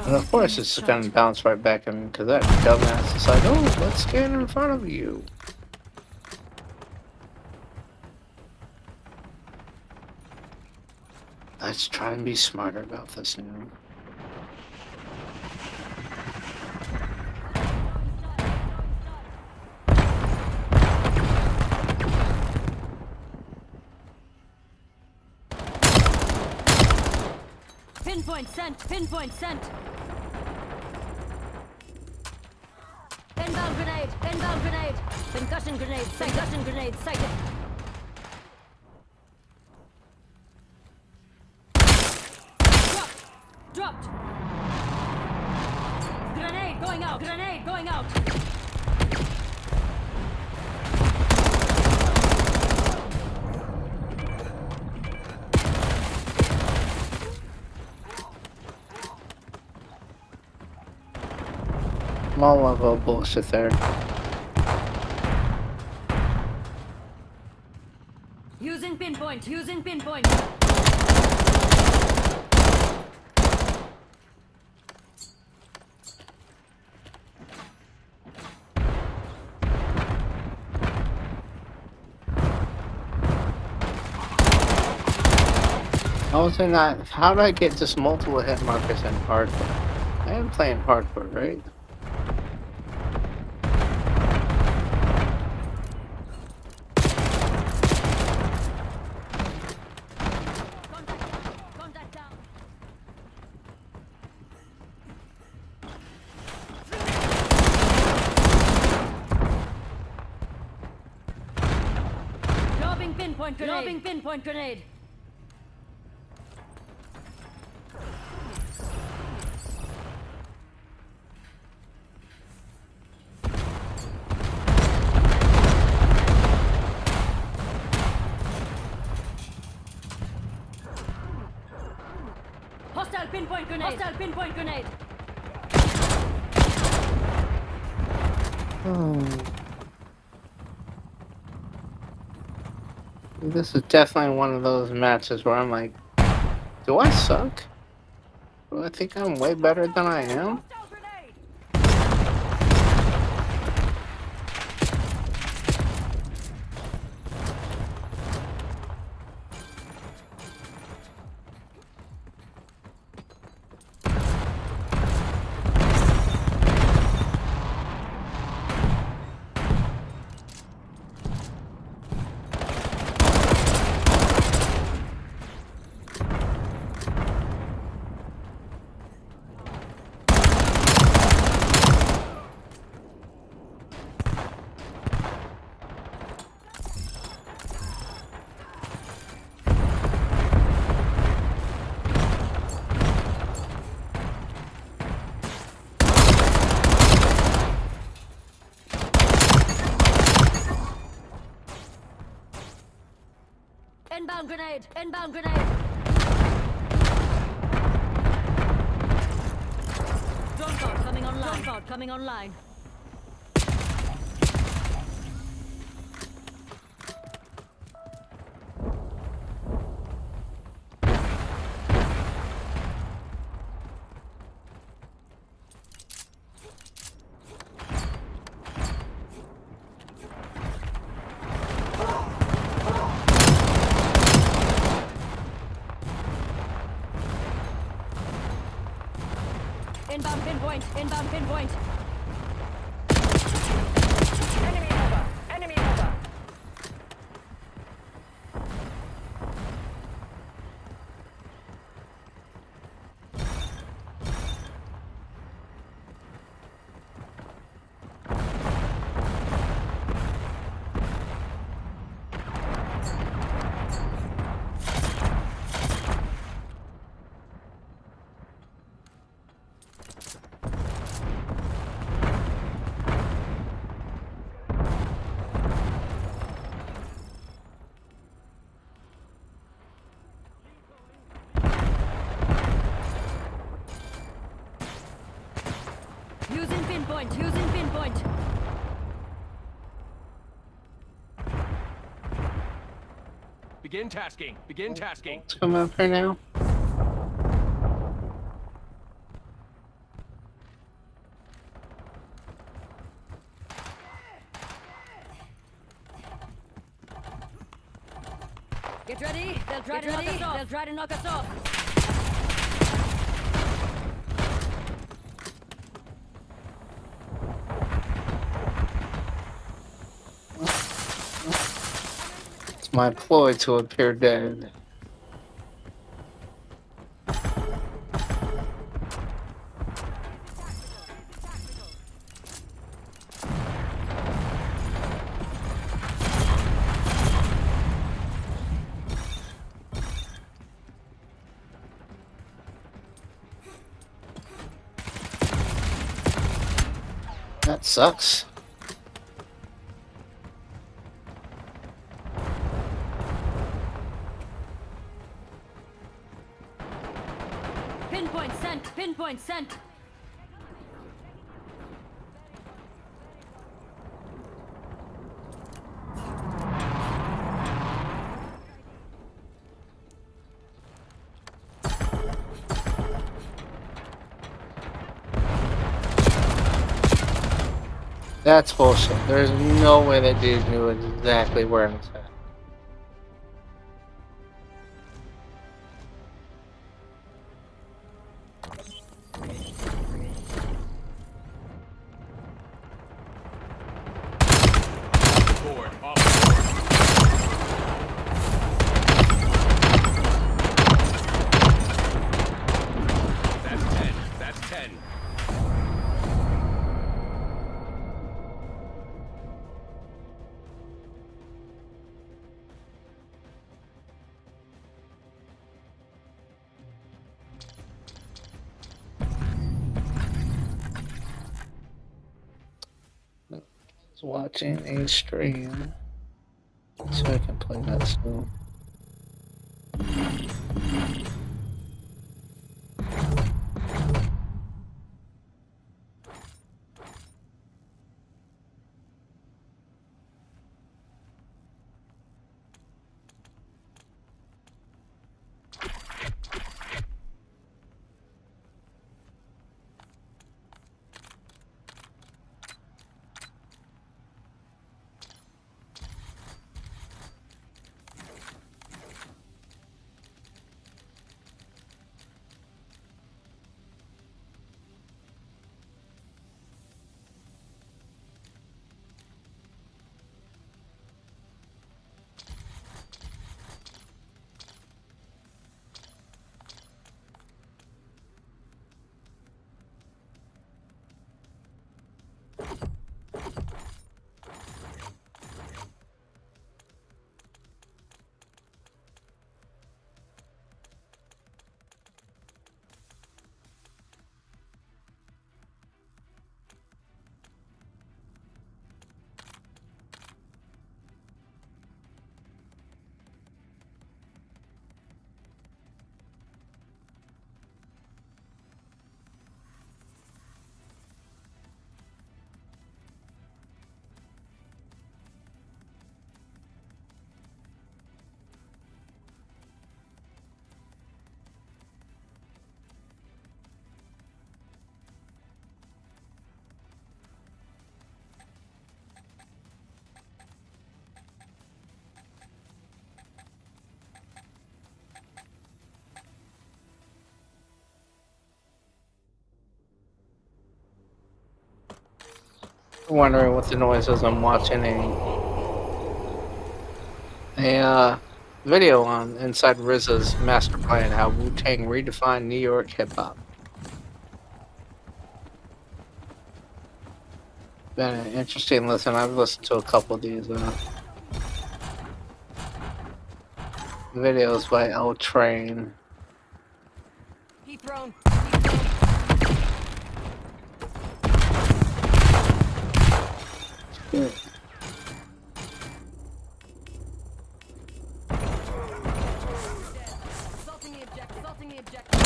And of course it's gonna bounce right back at me because that dumbass is like, oh, let's stand in front of you. Let's try and be smarter about this now. Pinpoint sent! Pinpoint sent! Pinbound grenade! Pinbound grenade! Concussion grenade! Concussion grenade sighted! Dropped! Dropped! Grenade going out! Grenade going out! Small level of bullshit there. Using pinpoint! Using pinpoint! How was I not? How did I get just multiple hit markers in hardcore? I am playing hardcore, right? Contact down! Lobbing pinpoint grenade! Lobbing pinpoint grenade! Hostile pinpoint grenade! Hostile pinpoint grenade! This is definitely one of those matches where I'm like, do I suck? Do I think I'm way better than I am? Hostile grenade! Inbound grenade! Inbound grenade! Drone pod coming online. Drone pod coming online. Inbound pinpoint! Inbound pinpoint! Enemy over! Enemy over! Using pinpoint! Using pinpoint! Begin tasking. Begin tasking. Let's come up here now. Get ready! They'll try to knock us off! They'll try to knock us off! It's my ploy to appear dead. That sucks. Pinpoint sent! Pinpoint sent! That's bullshit. There's no way that dude knew exactly where I was at. Board. Off board. That's 10. That's 10. Watching a stream so I can play that song. wondering what the noise is, I'm watching a video on Inside RZA's master plan, how Wu-Tang redefined New York hip hop. Been an interesting listen. I've listened to a couple of these videos by L Train. He thrown. Yeah. Assaulting the objective. Assaulting the objective.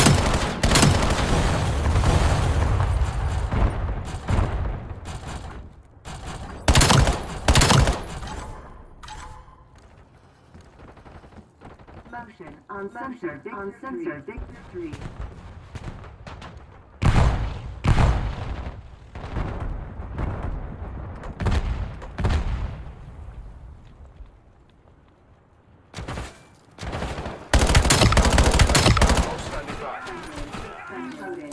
Motion on sensor Victor 3. Reloading.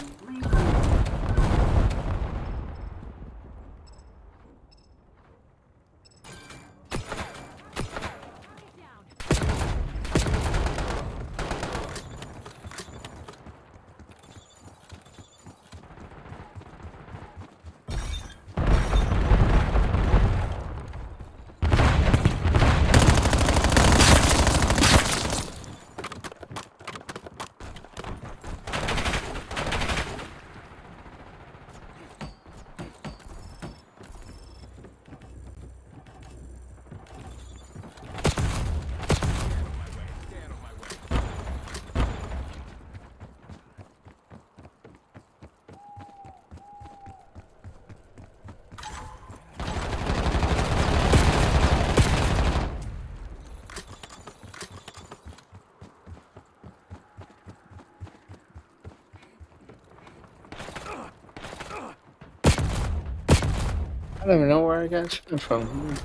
I don't even know where I got shot from.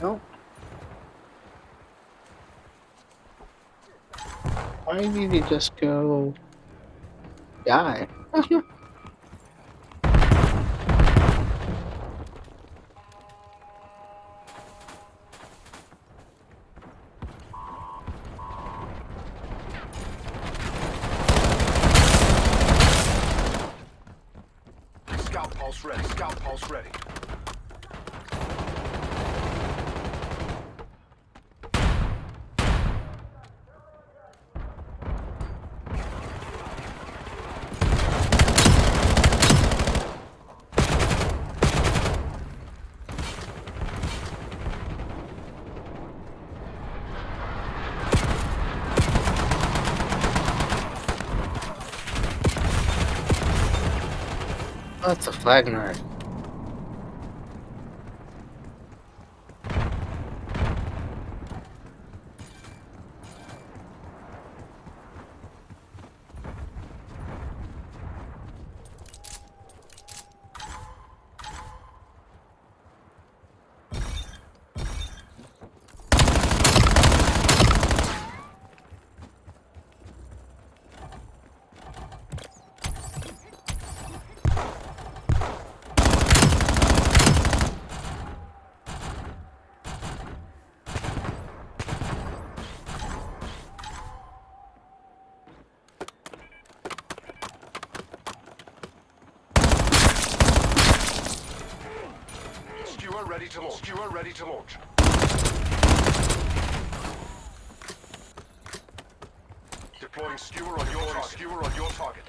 Nope. Why did you just go die? Scout pulse ready. Scout pulse ready. Oh, it's a Flagner. Skewer ready to launch. Skewer ready to launch. Deploying skewer on your target. Skewer on your target.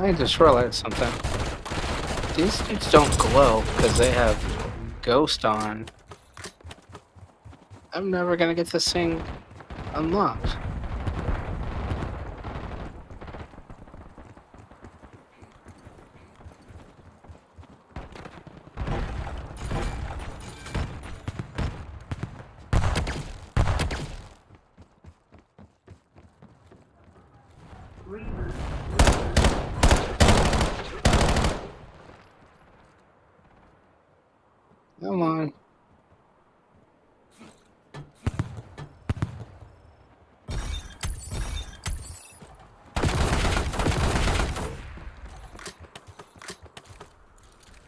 I just realized something. These dudes don't glow because they have Ghost on. I'm never gonna get this thing unlocked. Reboot. Come on.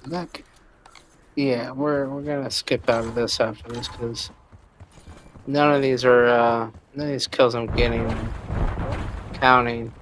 Look. Yeah, we're gonna skip out of this after this because None of these are, none of these kills I'm getting, counting.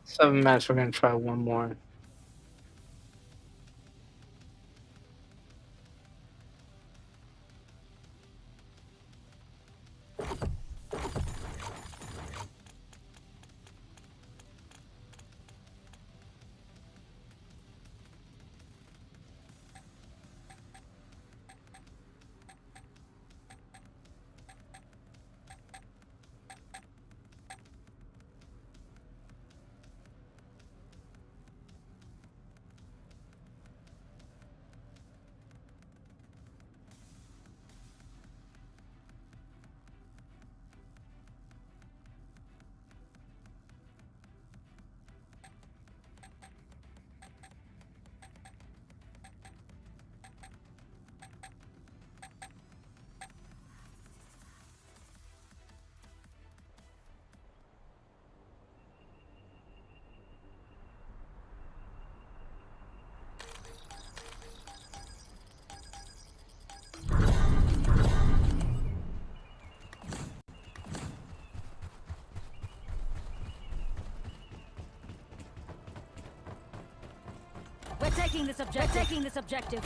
Seven minutes, we're gonna try one more. We're taking this objective. We're taking this objective.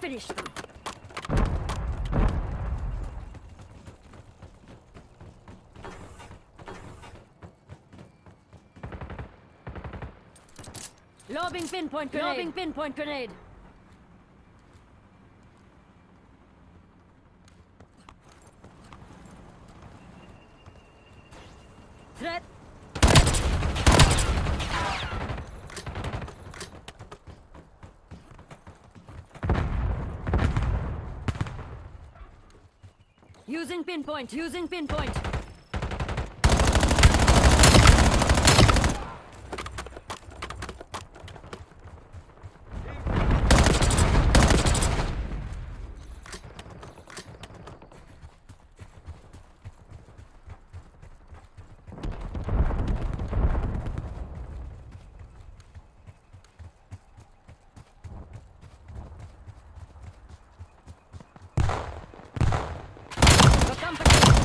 Finish them. Lobbing pinpoint grenade. Lobbing pinpoint grenade. Threat. Using pinpoint. Using pinpoint.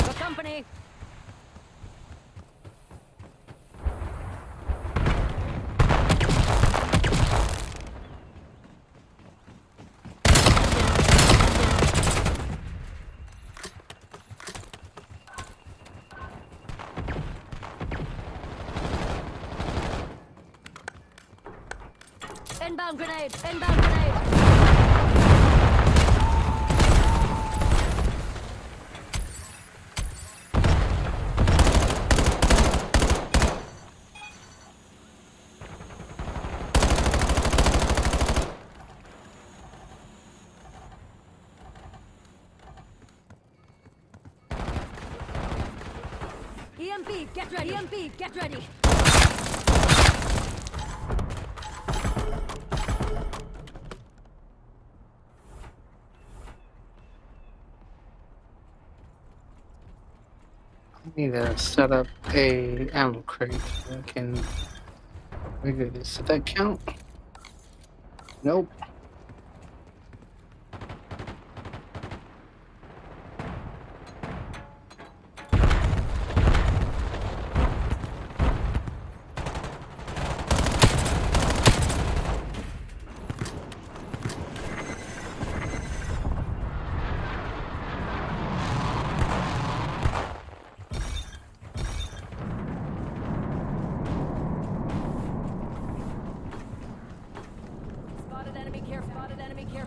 For company. Inbound grenade! Inbound grenade! EMP, get ready! EMP, get ready! I need to set up a ammo crate so I can figure this. Did that count? Nope. Spotted enemy care, spotted enemy care.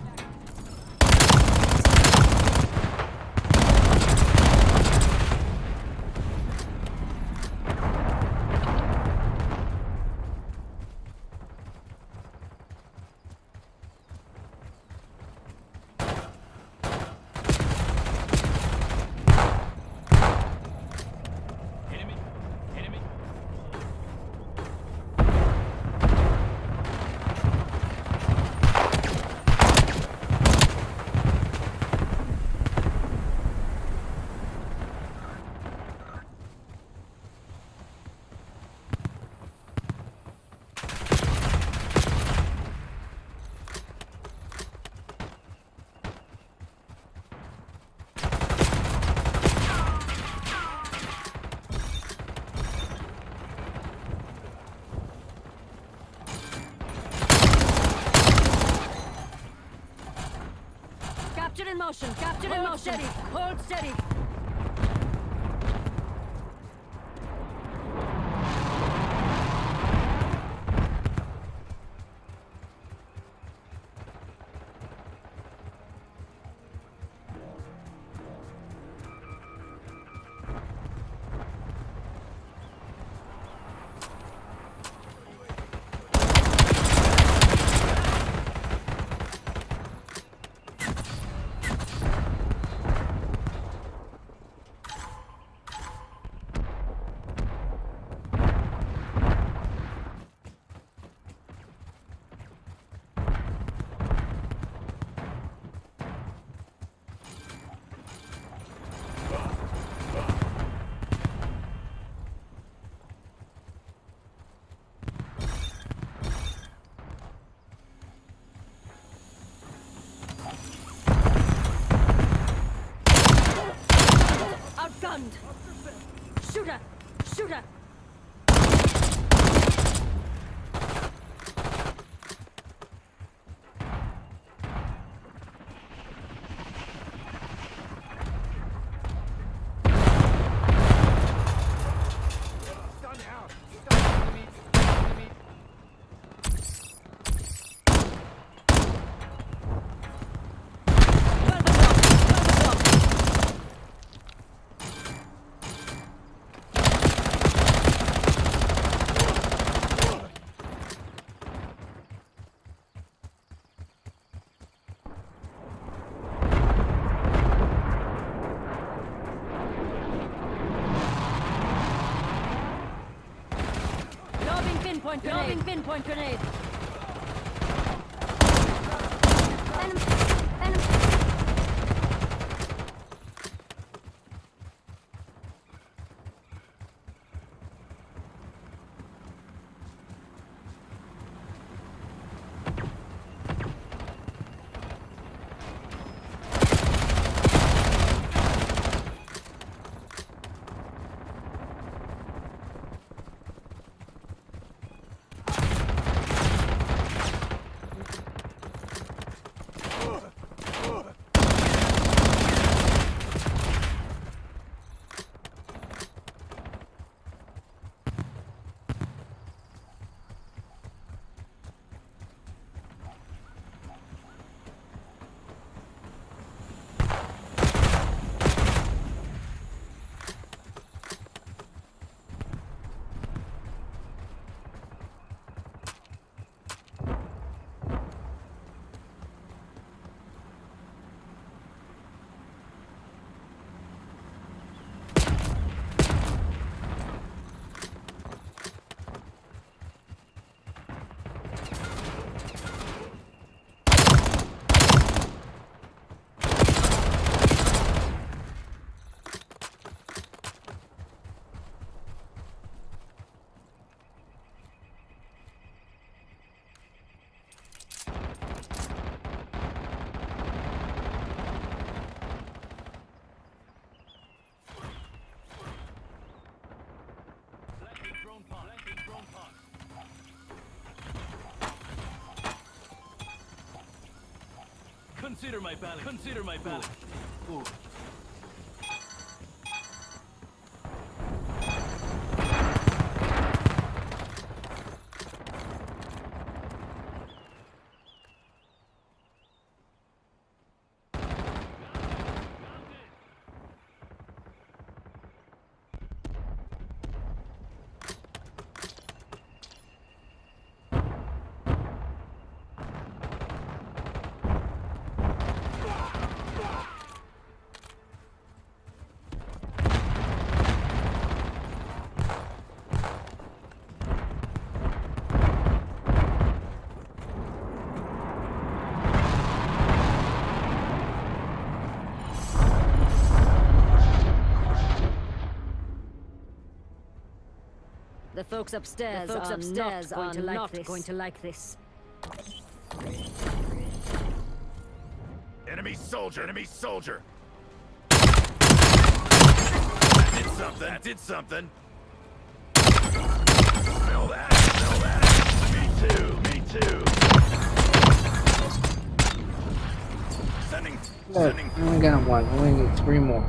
Enemy. Enemy. Captured in motion, captured in motion. Steady, hold steady. Outgunned. Shooter, shooter. Pinpoint grenade. Lobbing pinpoint grenade. Enemy. Enemy. Consider my balance. Consider my balance. Ooh. The folks upstairs are not going to like this. Enemy soldier! Enemy soldier! That did something! That did something! Smell that! Smell that! Me too! Me too! Sending... Look, Sending... I only got one. I only need 3 more.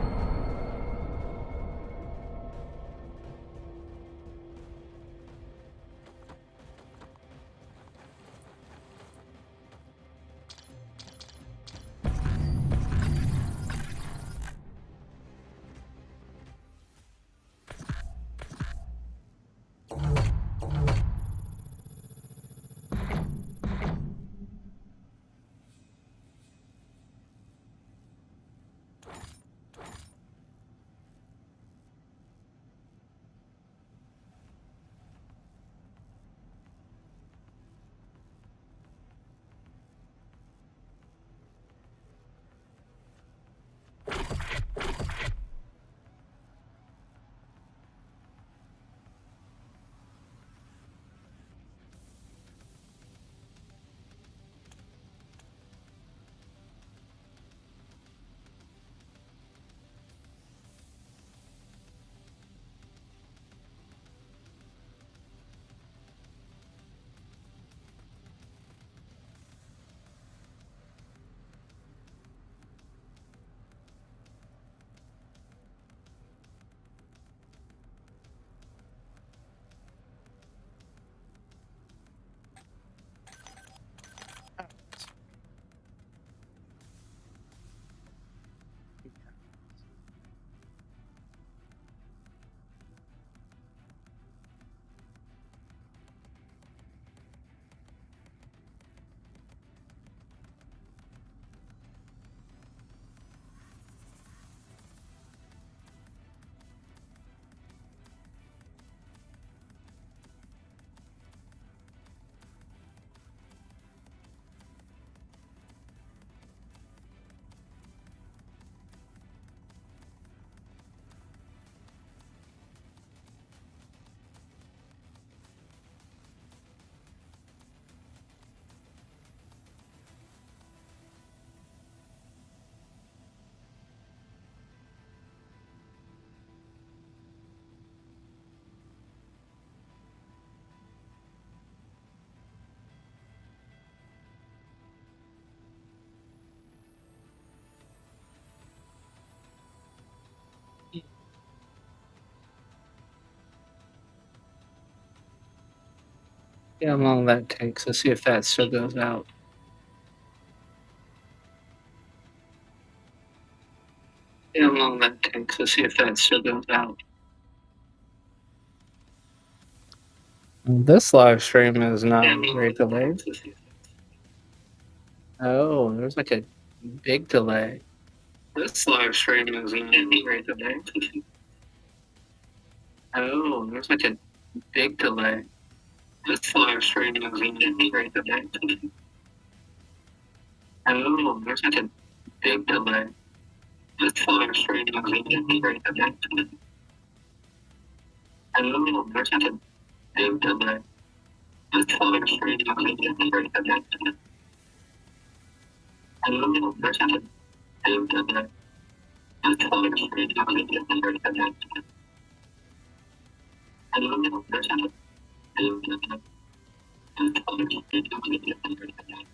See how long that takes. Let's see if that still goes out. See how long that takes. Let's see if that still goes out. This live stream is not very delayed. Oh, there's like a big delay. This live stream is not very delayed. Oh, there's like a big delay. This live stream is not very delayed. Oh, there's like a big delay. This live stream is not very delayed. Oh, there's like a big delay. This live stream is not very delayed. Oh, there's like a big delay. This live stream is not very delayed. Oh, there's like a big delay. This live stream is not very delayed.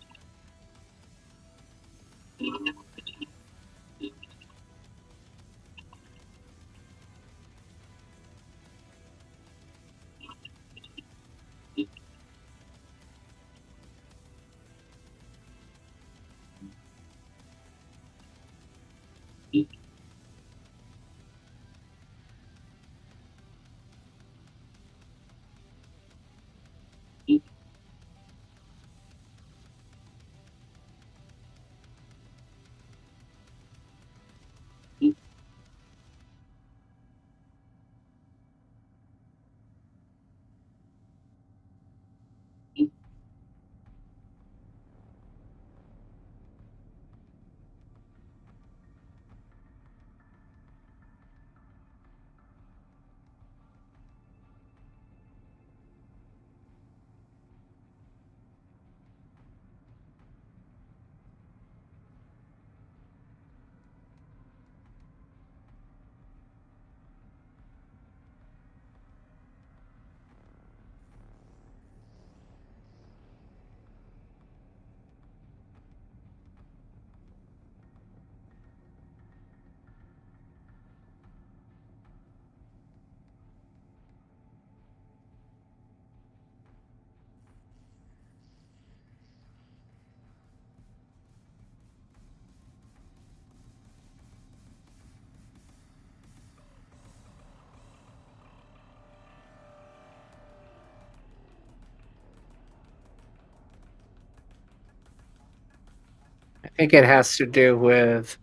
think it has to do with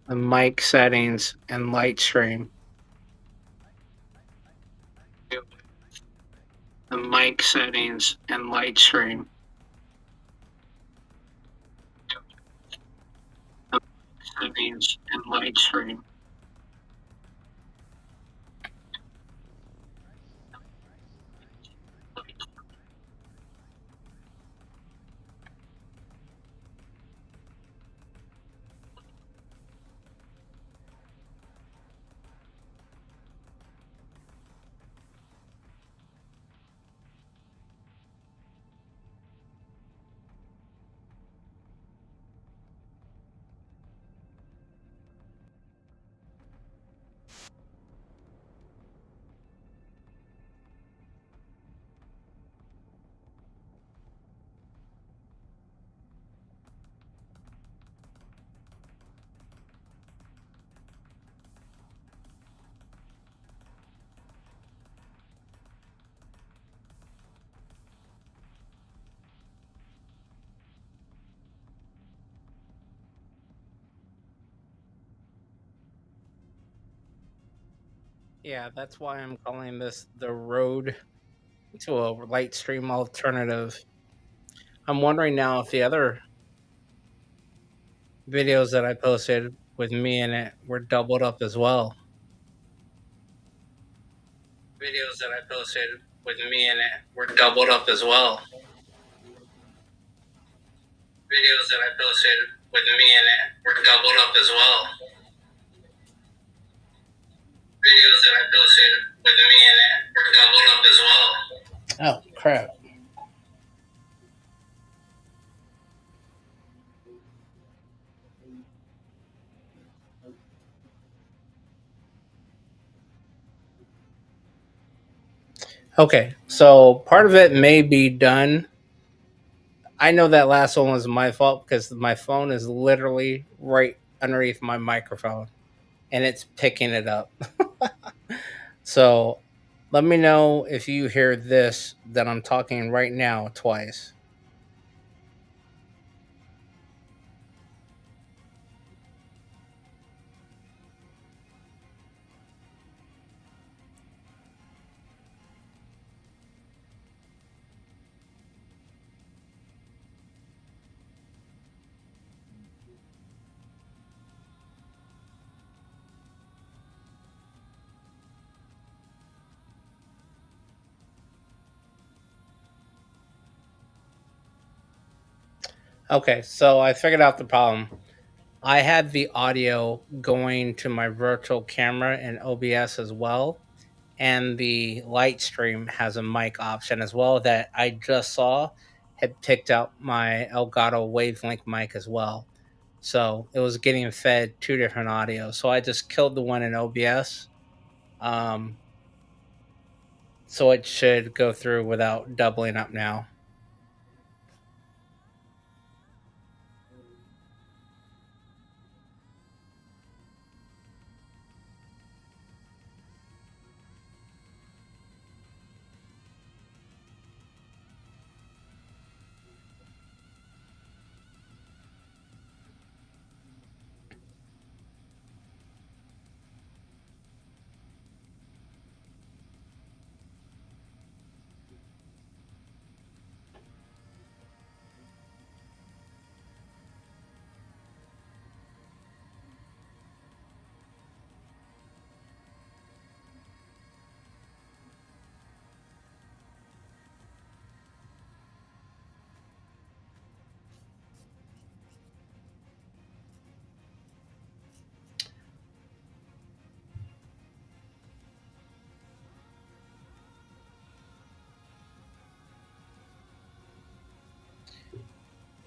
the mic settings and light stream. The mic settings and light stream. The settings and light stream. Yeah, that's why I'm calling this the road to a light stream alternative. I'm wondering now if the other videos that I posted with me in it were doubled up as well. Videos that I posted with me in it were doubled up as well. Videos that I posted with me in it were doubled up as well. Videos that I posted with me in it were doubled up as well. Oh, crap. Okay, so part of it may be done. I know that last one was my fault because my phone is literally right underneath my microphone and it's picking it up. So let me know if you hear this that I'm talking right now twice. Okay, so I figured out the problem. I had the audio going to my virtual camera in OBS as well, and the light stream has a mic option as well that I just saw had picked up my Elgato Wavelink mic as well. So it was getting fed two different audios. So I just killed the one in OBS. So it should go through without doubling up now.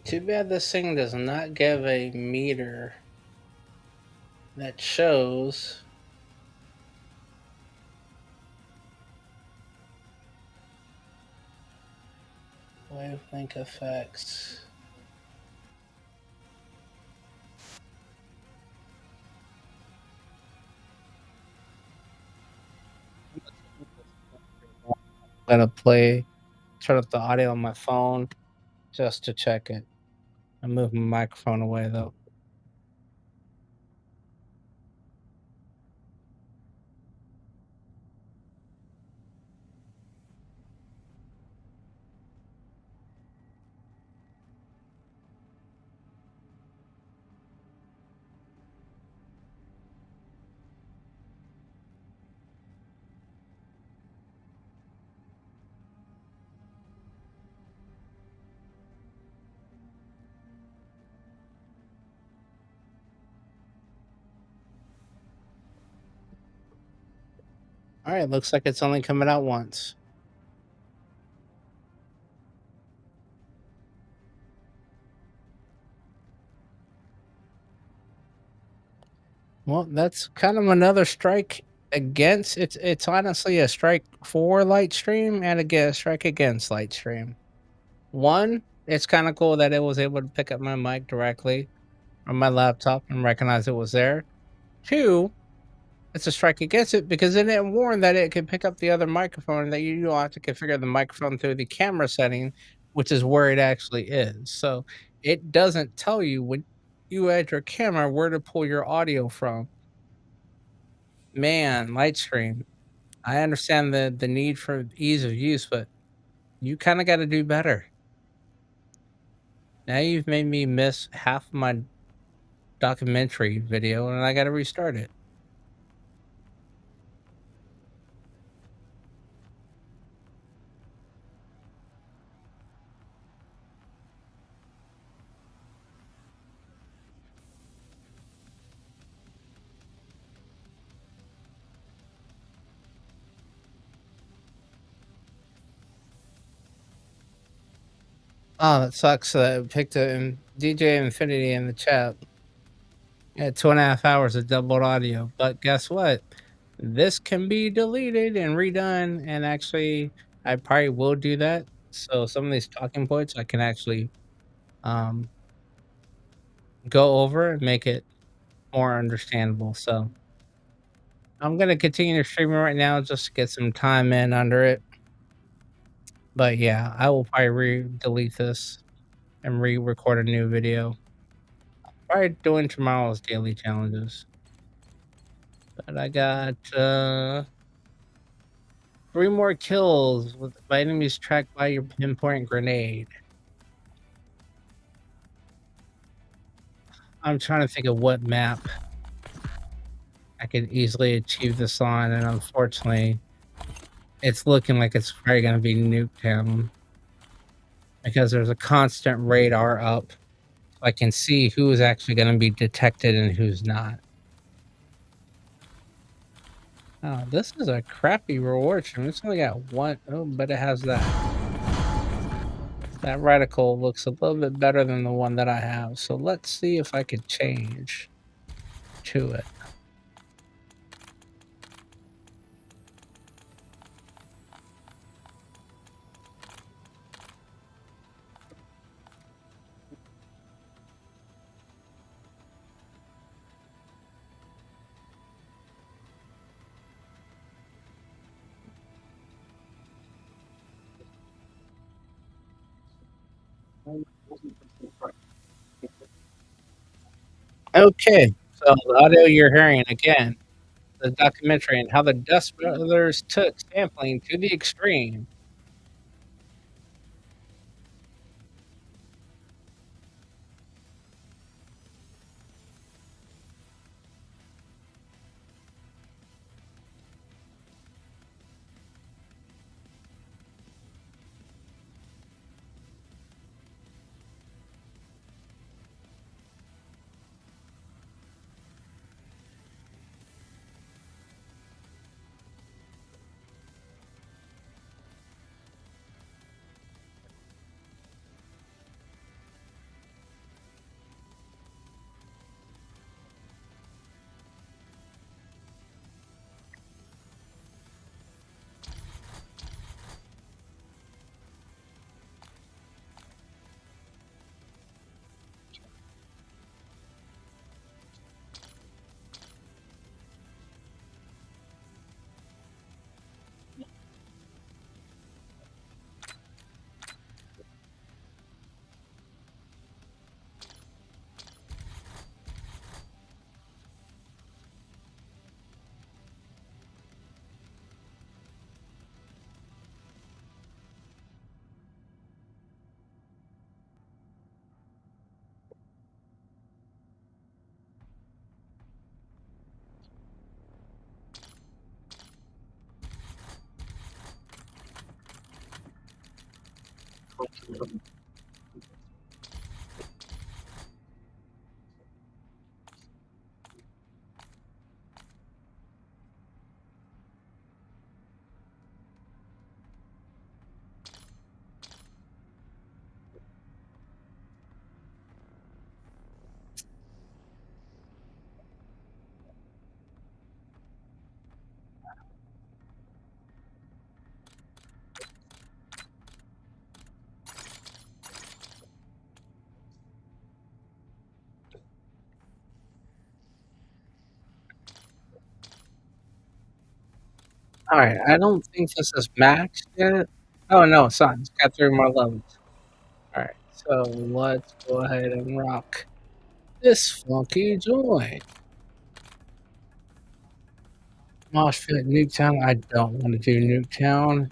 Too bad this thing does not give a meter that shows wavelength effects. I'm gonna turn up the audio on my phone just to check it. I moved my microphone away though. All right, looks like it's only coming out once. Well, that's kind of another strike against. It's honestly a strike for Lightstream and a strike against Lightstream. One, it's kind of cool that it was able to pick up my mic directly on my laptop and recognize it was there. Two, it's a strike against it because it didn't warn that it could pick up the other microphone and that you don't have to configure the microphone through the camera setting, which is where it actually is. So it doesn't tell you when you add your camera where to pull your audio from. Man, Lightstream, I understand the need for ease of use, but you kind of got to do better. Now you've made me miss half of my documentary video and I got to restart it. Oh, that sucks. Picked a DJ Infinity in the chat. Yeah, 2.5 hours of doubled audio. But guess what? This can be deleted and redone. And actually, I probably will do that. So some of these talking points I can actually um, go over and make it more understandable. So I'm gonna continue to stream it right now just to get some time in under it. But yeah, I will probably delete this and re-record a new video. Probably doing tomorrow's daily challenges. But I got 3 more kills with by enemies tracked by your pinpoint grenade. I'm trying to think of what map I could easily achieve this on, and unfortunately, it's looking like it's probably gonna be Nuketown. Because there's a constant radar up. I can see who is actually gonna be detected and who's not. Oh, this is a crappy reward stream. It's only got one. Oh, but it has that. That reticle looks a little bit better than the one that I have. So let's see if I could change to it. Okay, so the audio you're hearing again, the documentary and how the Dust Brothers took sampling to the extreme. Alright, I don't think this is maxed yet. Oh no, it's not. It's got 3 more levels. Alright, so let's go ahead and rock this funky joint. Mosh Pit Nuketown. I don't want to do Nuketown.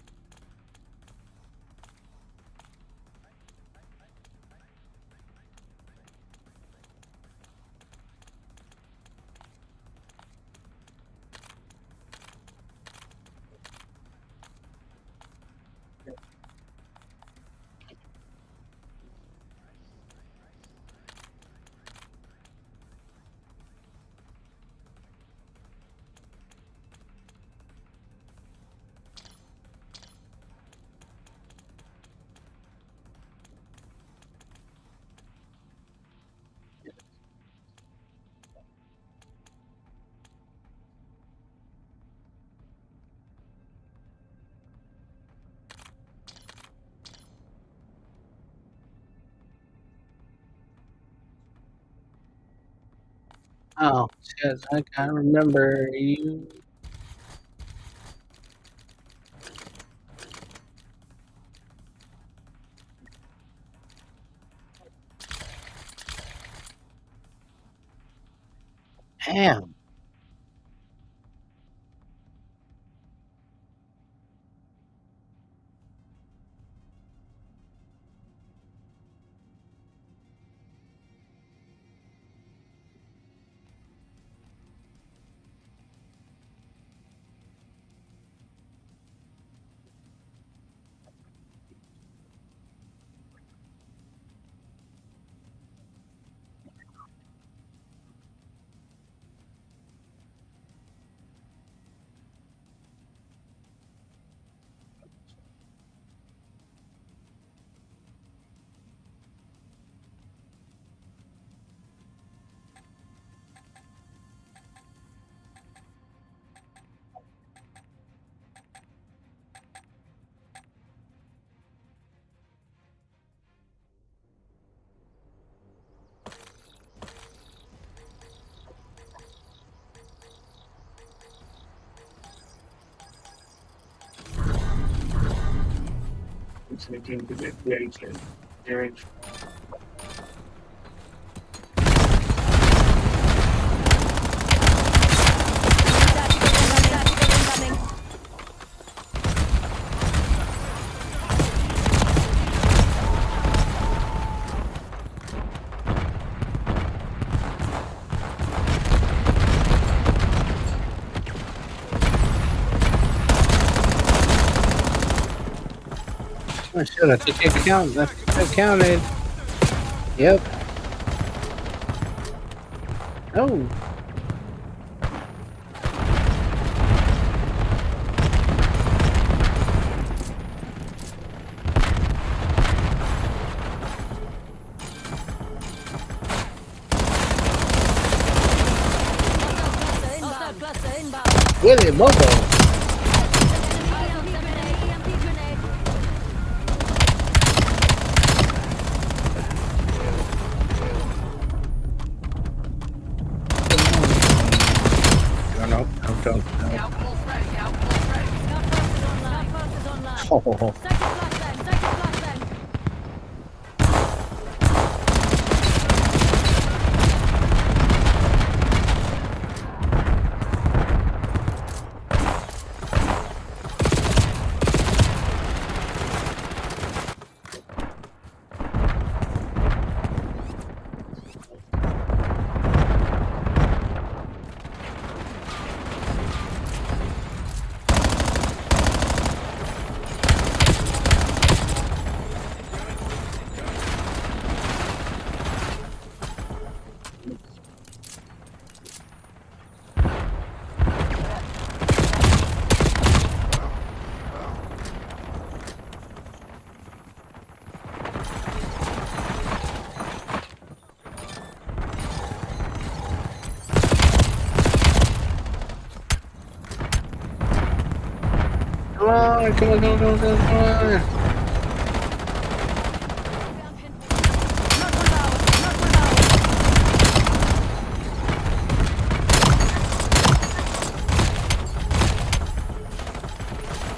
Oh, shit, I can't remember you. Damn. Oh shit, I think it counted. I think it counted. Yep. Oh. Willy Bobo. Don't. Oh. Come on, come on, come on, come on, come on.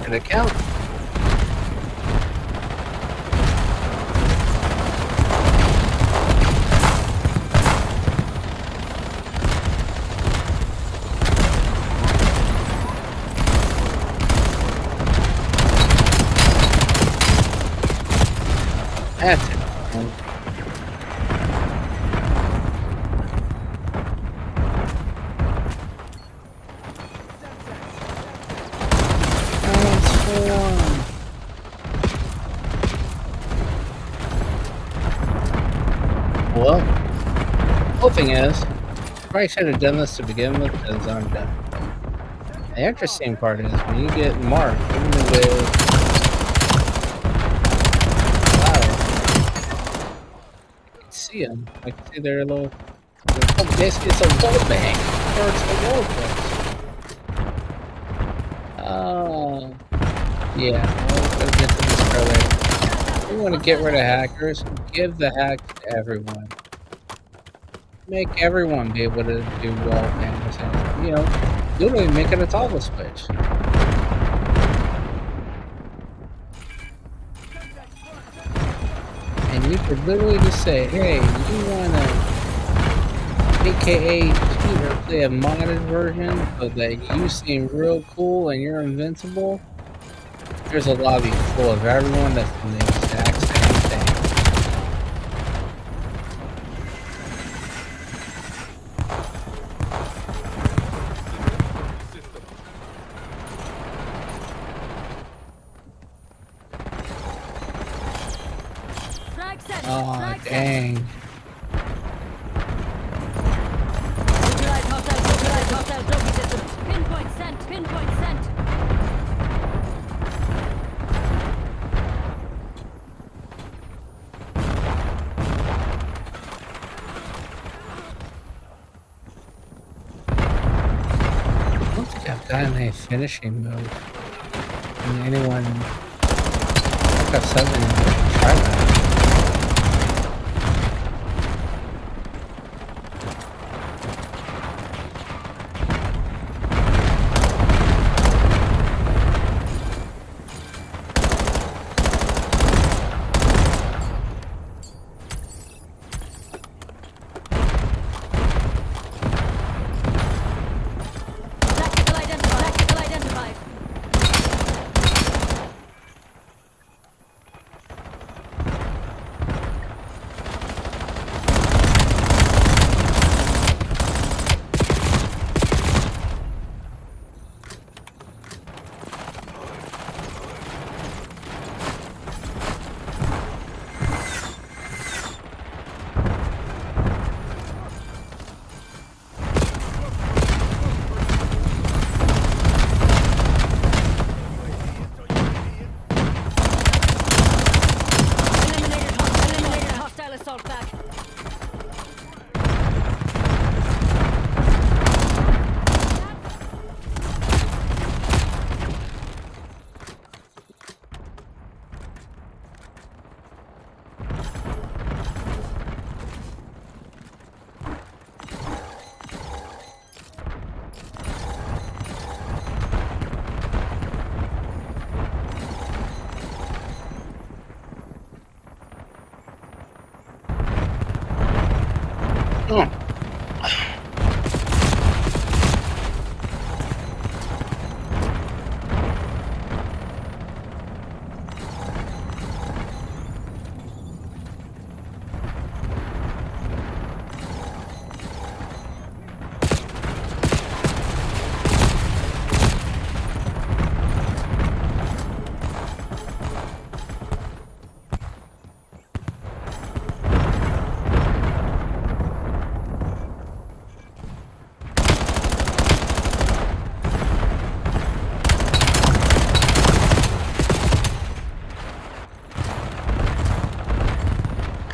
Did it count? That's it. Well, whole thing is, probably should have done this to begin with because I'm done. The interesting part is when you get marked, even with see them. I can see their little. Basically, it's a wall bang. Or it's a wall push. Yeah. Let's go get to this earlier. If you want to get rid of hackers, give the hack to everyone. Make everyone be able to do wall bangs and, literally make it a toggle switch. And you could literally just say, hey, you wanna AKA cheat or play a modded version so that you seem real cool and you're invincible? There's a lobby full of everyone that's doing the exact same thing. Oh, dang. Pinpoint sent, pinpoint sent. I don't think I've gotten a finishing move. Can anyone look up something and try that? Tactical identified. Eliminated hostile assault back. Oh.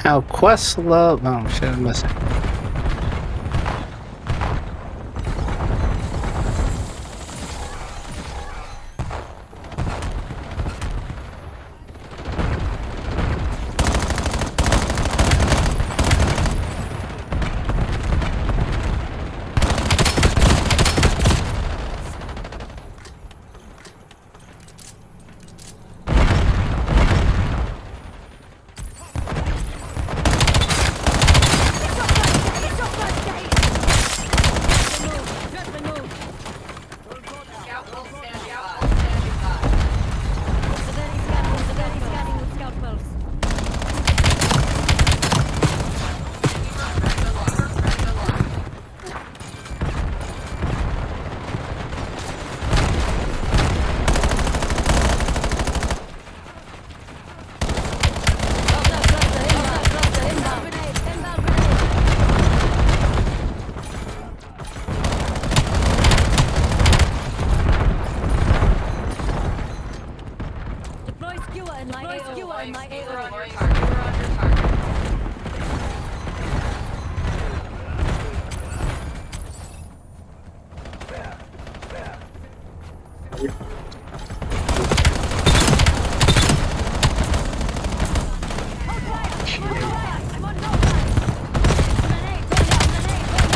Now, Questlove. Oh, shit, I missed it. I'm on no line. Grenade, going up, grenade, going up.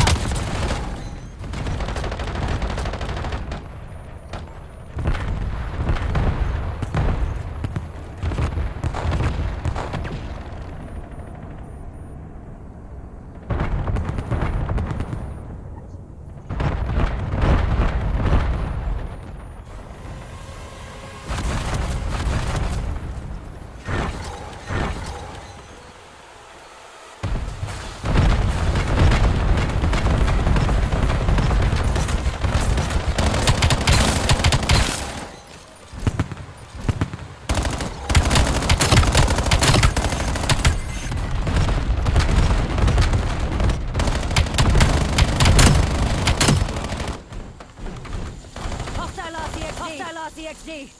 Hostile RCXD. Hostile RCXD.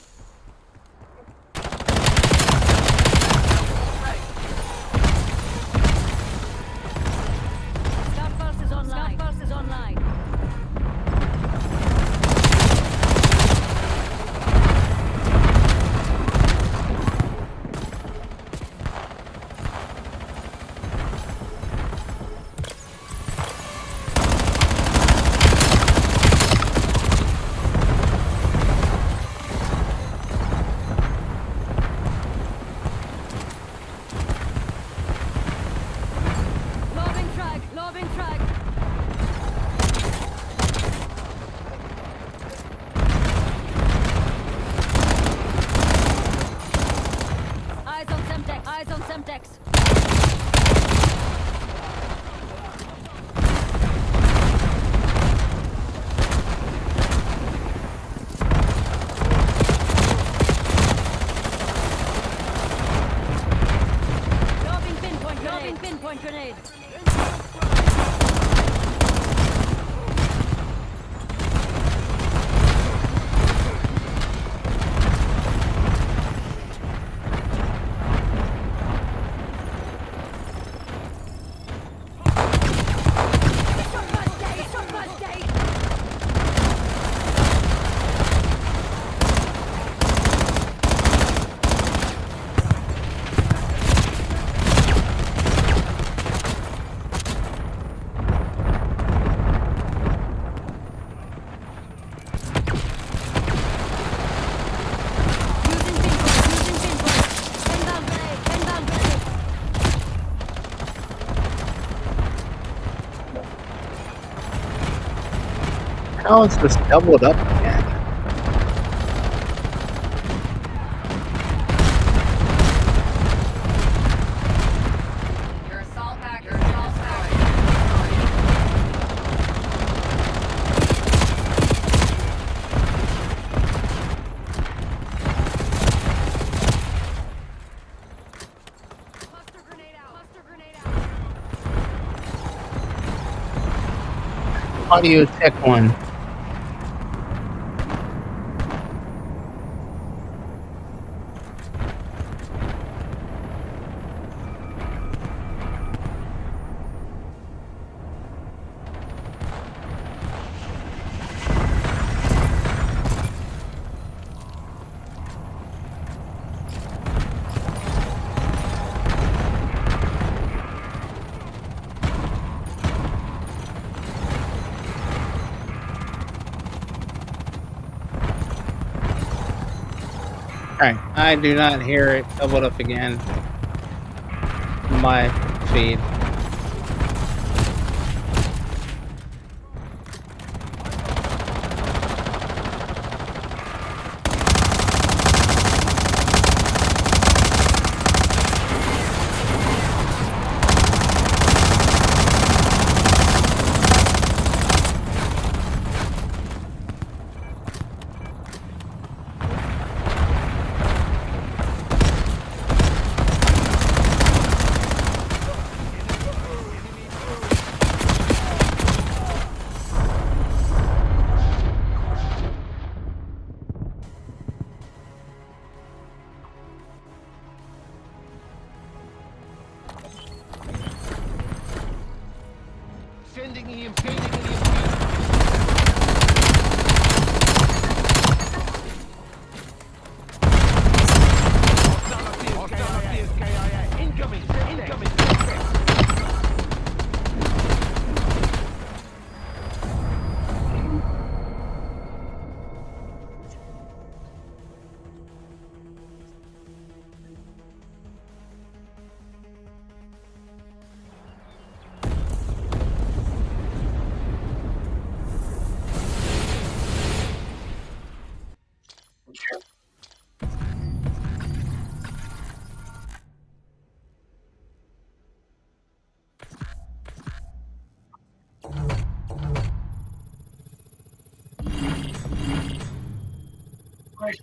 Scout pulse is online. Scout pulse is online. Lobbing frag. Lobbing frag. Eyes on Semtex. Eyes on Semtex. Lobbing pinpoint grenade. Lobbing pinpoint grenade. Using pinpoint. Inbound grenade. Inbound grenade. How is this doubled up again? Your assault pack, your assault pack. Cluster grenade out. Cluster grenade out. How do you attack one? Alright, I do not hear it doubled up again. My feed. Oh shit!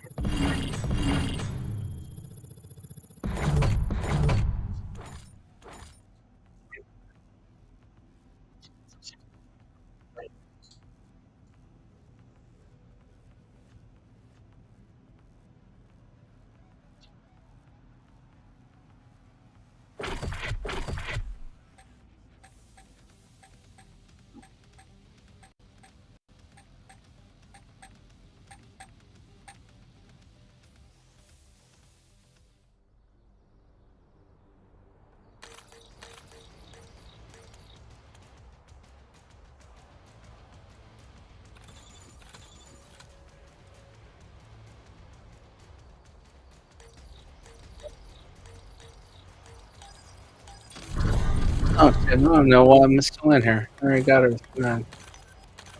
I don't know why I'm still in here. I already got it. Man.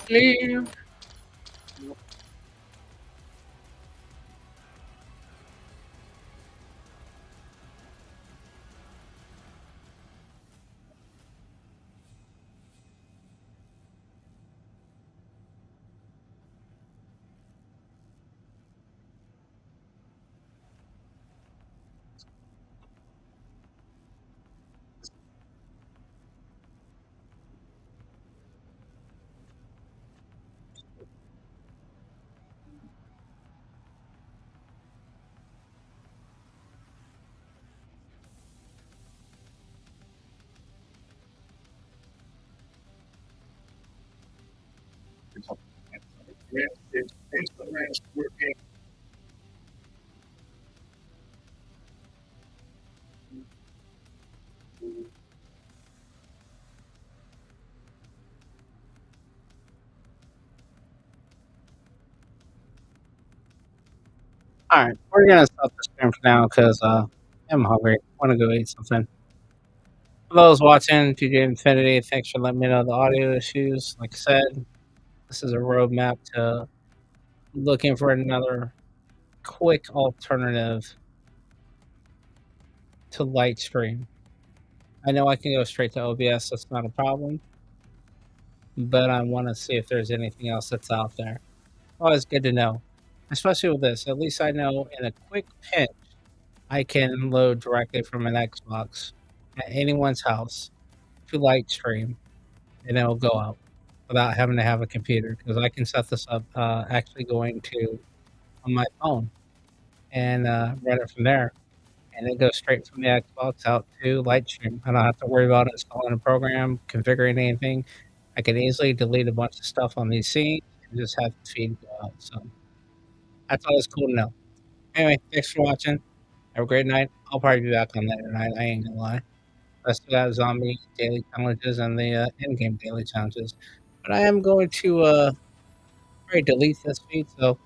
Leave. All right, we're gonna stop the stream for now because I'm hungry. Want to go eat something. For those watching PJ Infinity, thanks for letting me know the audio issues. Like I said, this is a roadmap to looking for another quick alternative to Lightstream. I know I can go straight to OBS, that's not a problem, but I want to see if there's anything else that's out there. Always good to know, especially with this. At least I know in a quick pinch, I can load directly from an Xbox at anyone's house to Lightstream, and it'll go out without having to have a computer because I can set this up actually going to on my phone and run it from there. And it goes straight from the Xbox out to Lightstream. I don't have to worry about installing a program, configuring anything. I can easily delete a bunch of stuff on these scenes and just have the feed go out. So that's always cool to know. Anyway, thanks for watching. Have a great night. I'll probably be back on later tonight. I ain't gonna lie. I still got zombie daily challenges and the in-game daily challenges. But I am going to probably delete this feed. So,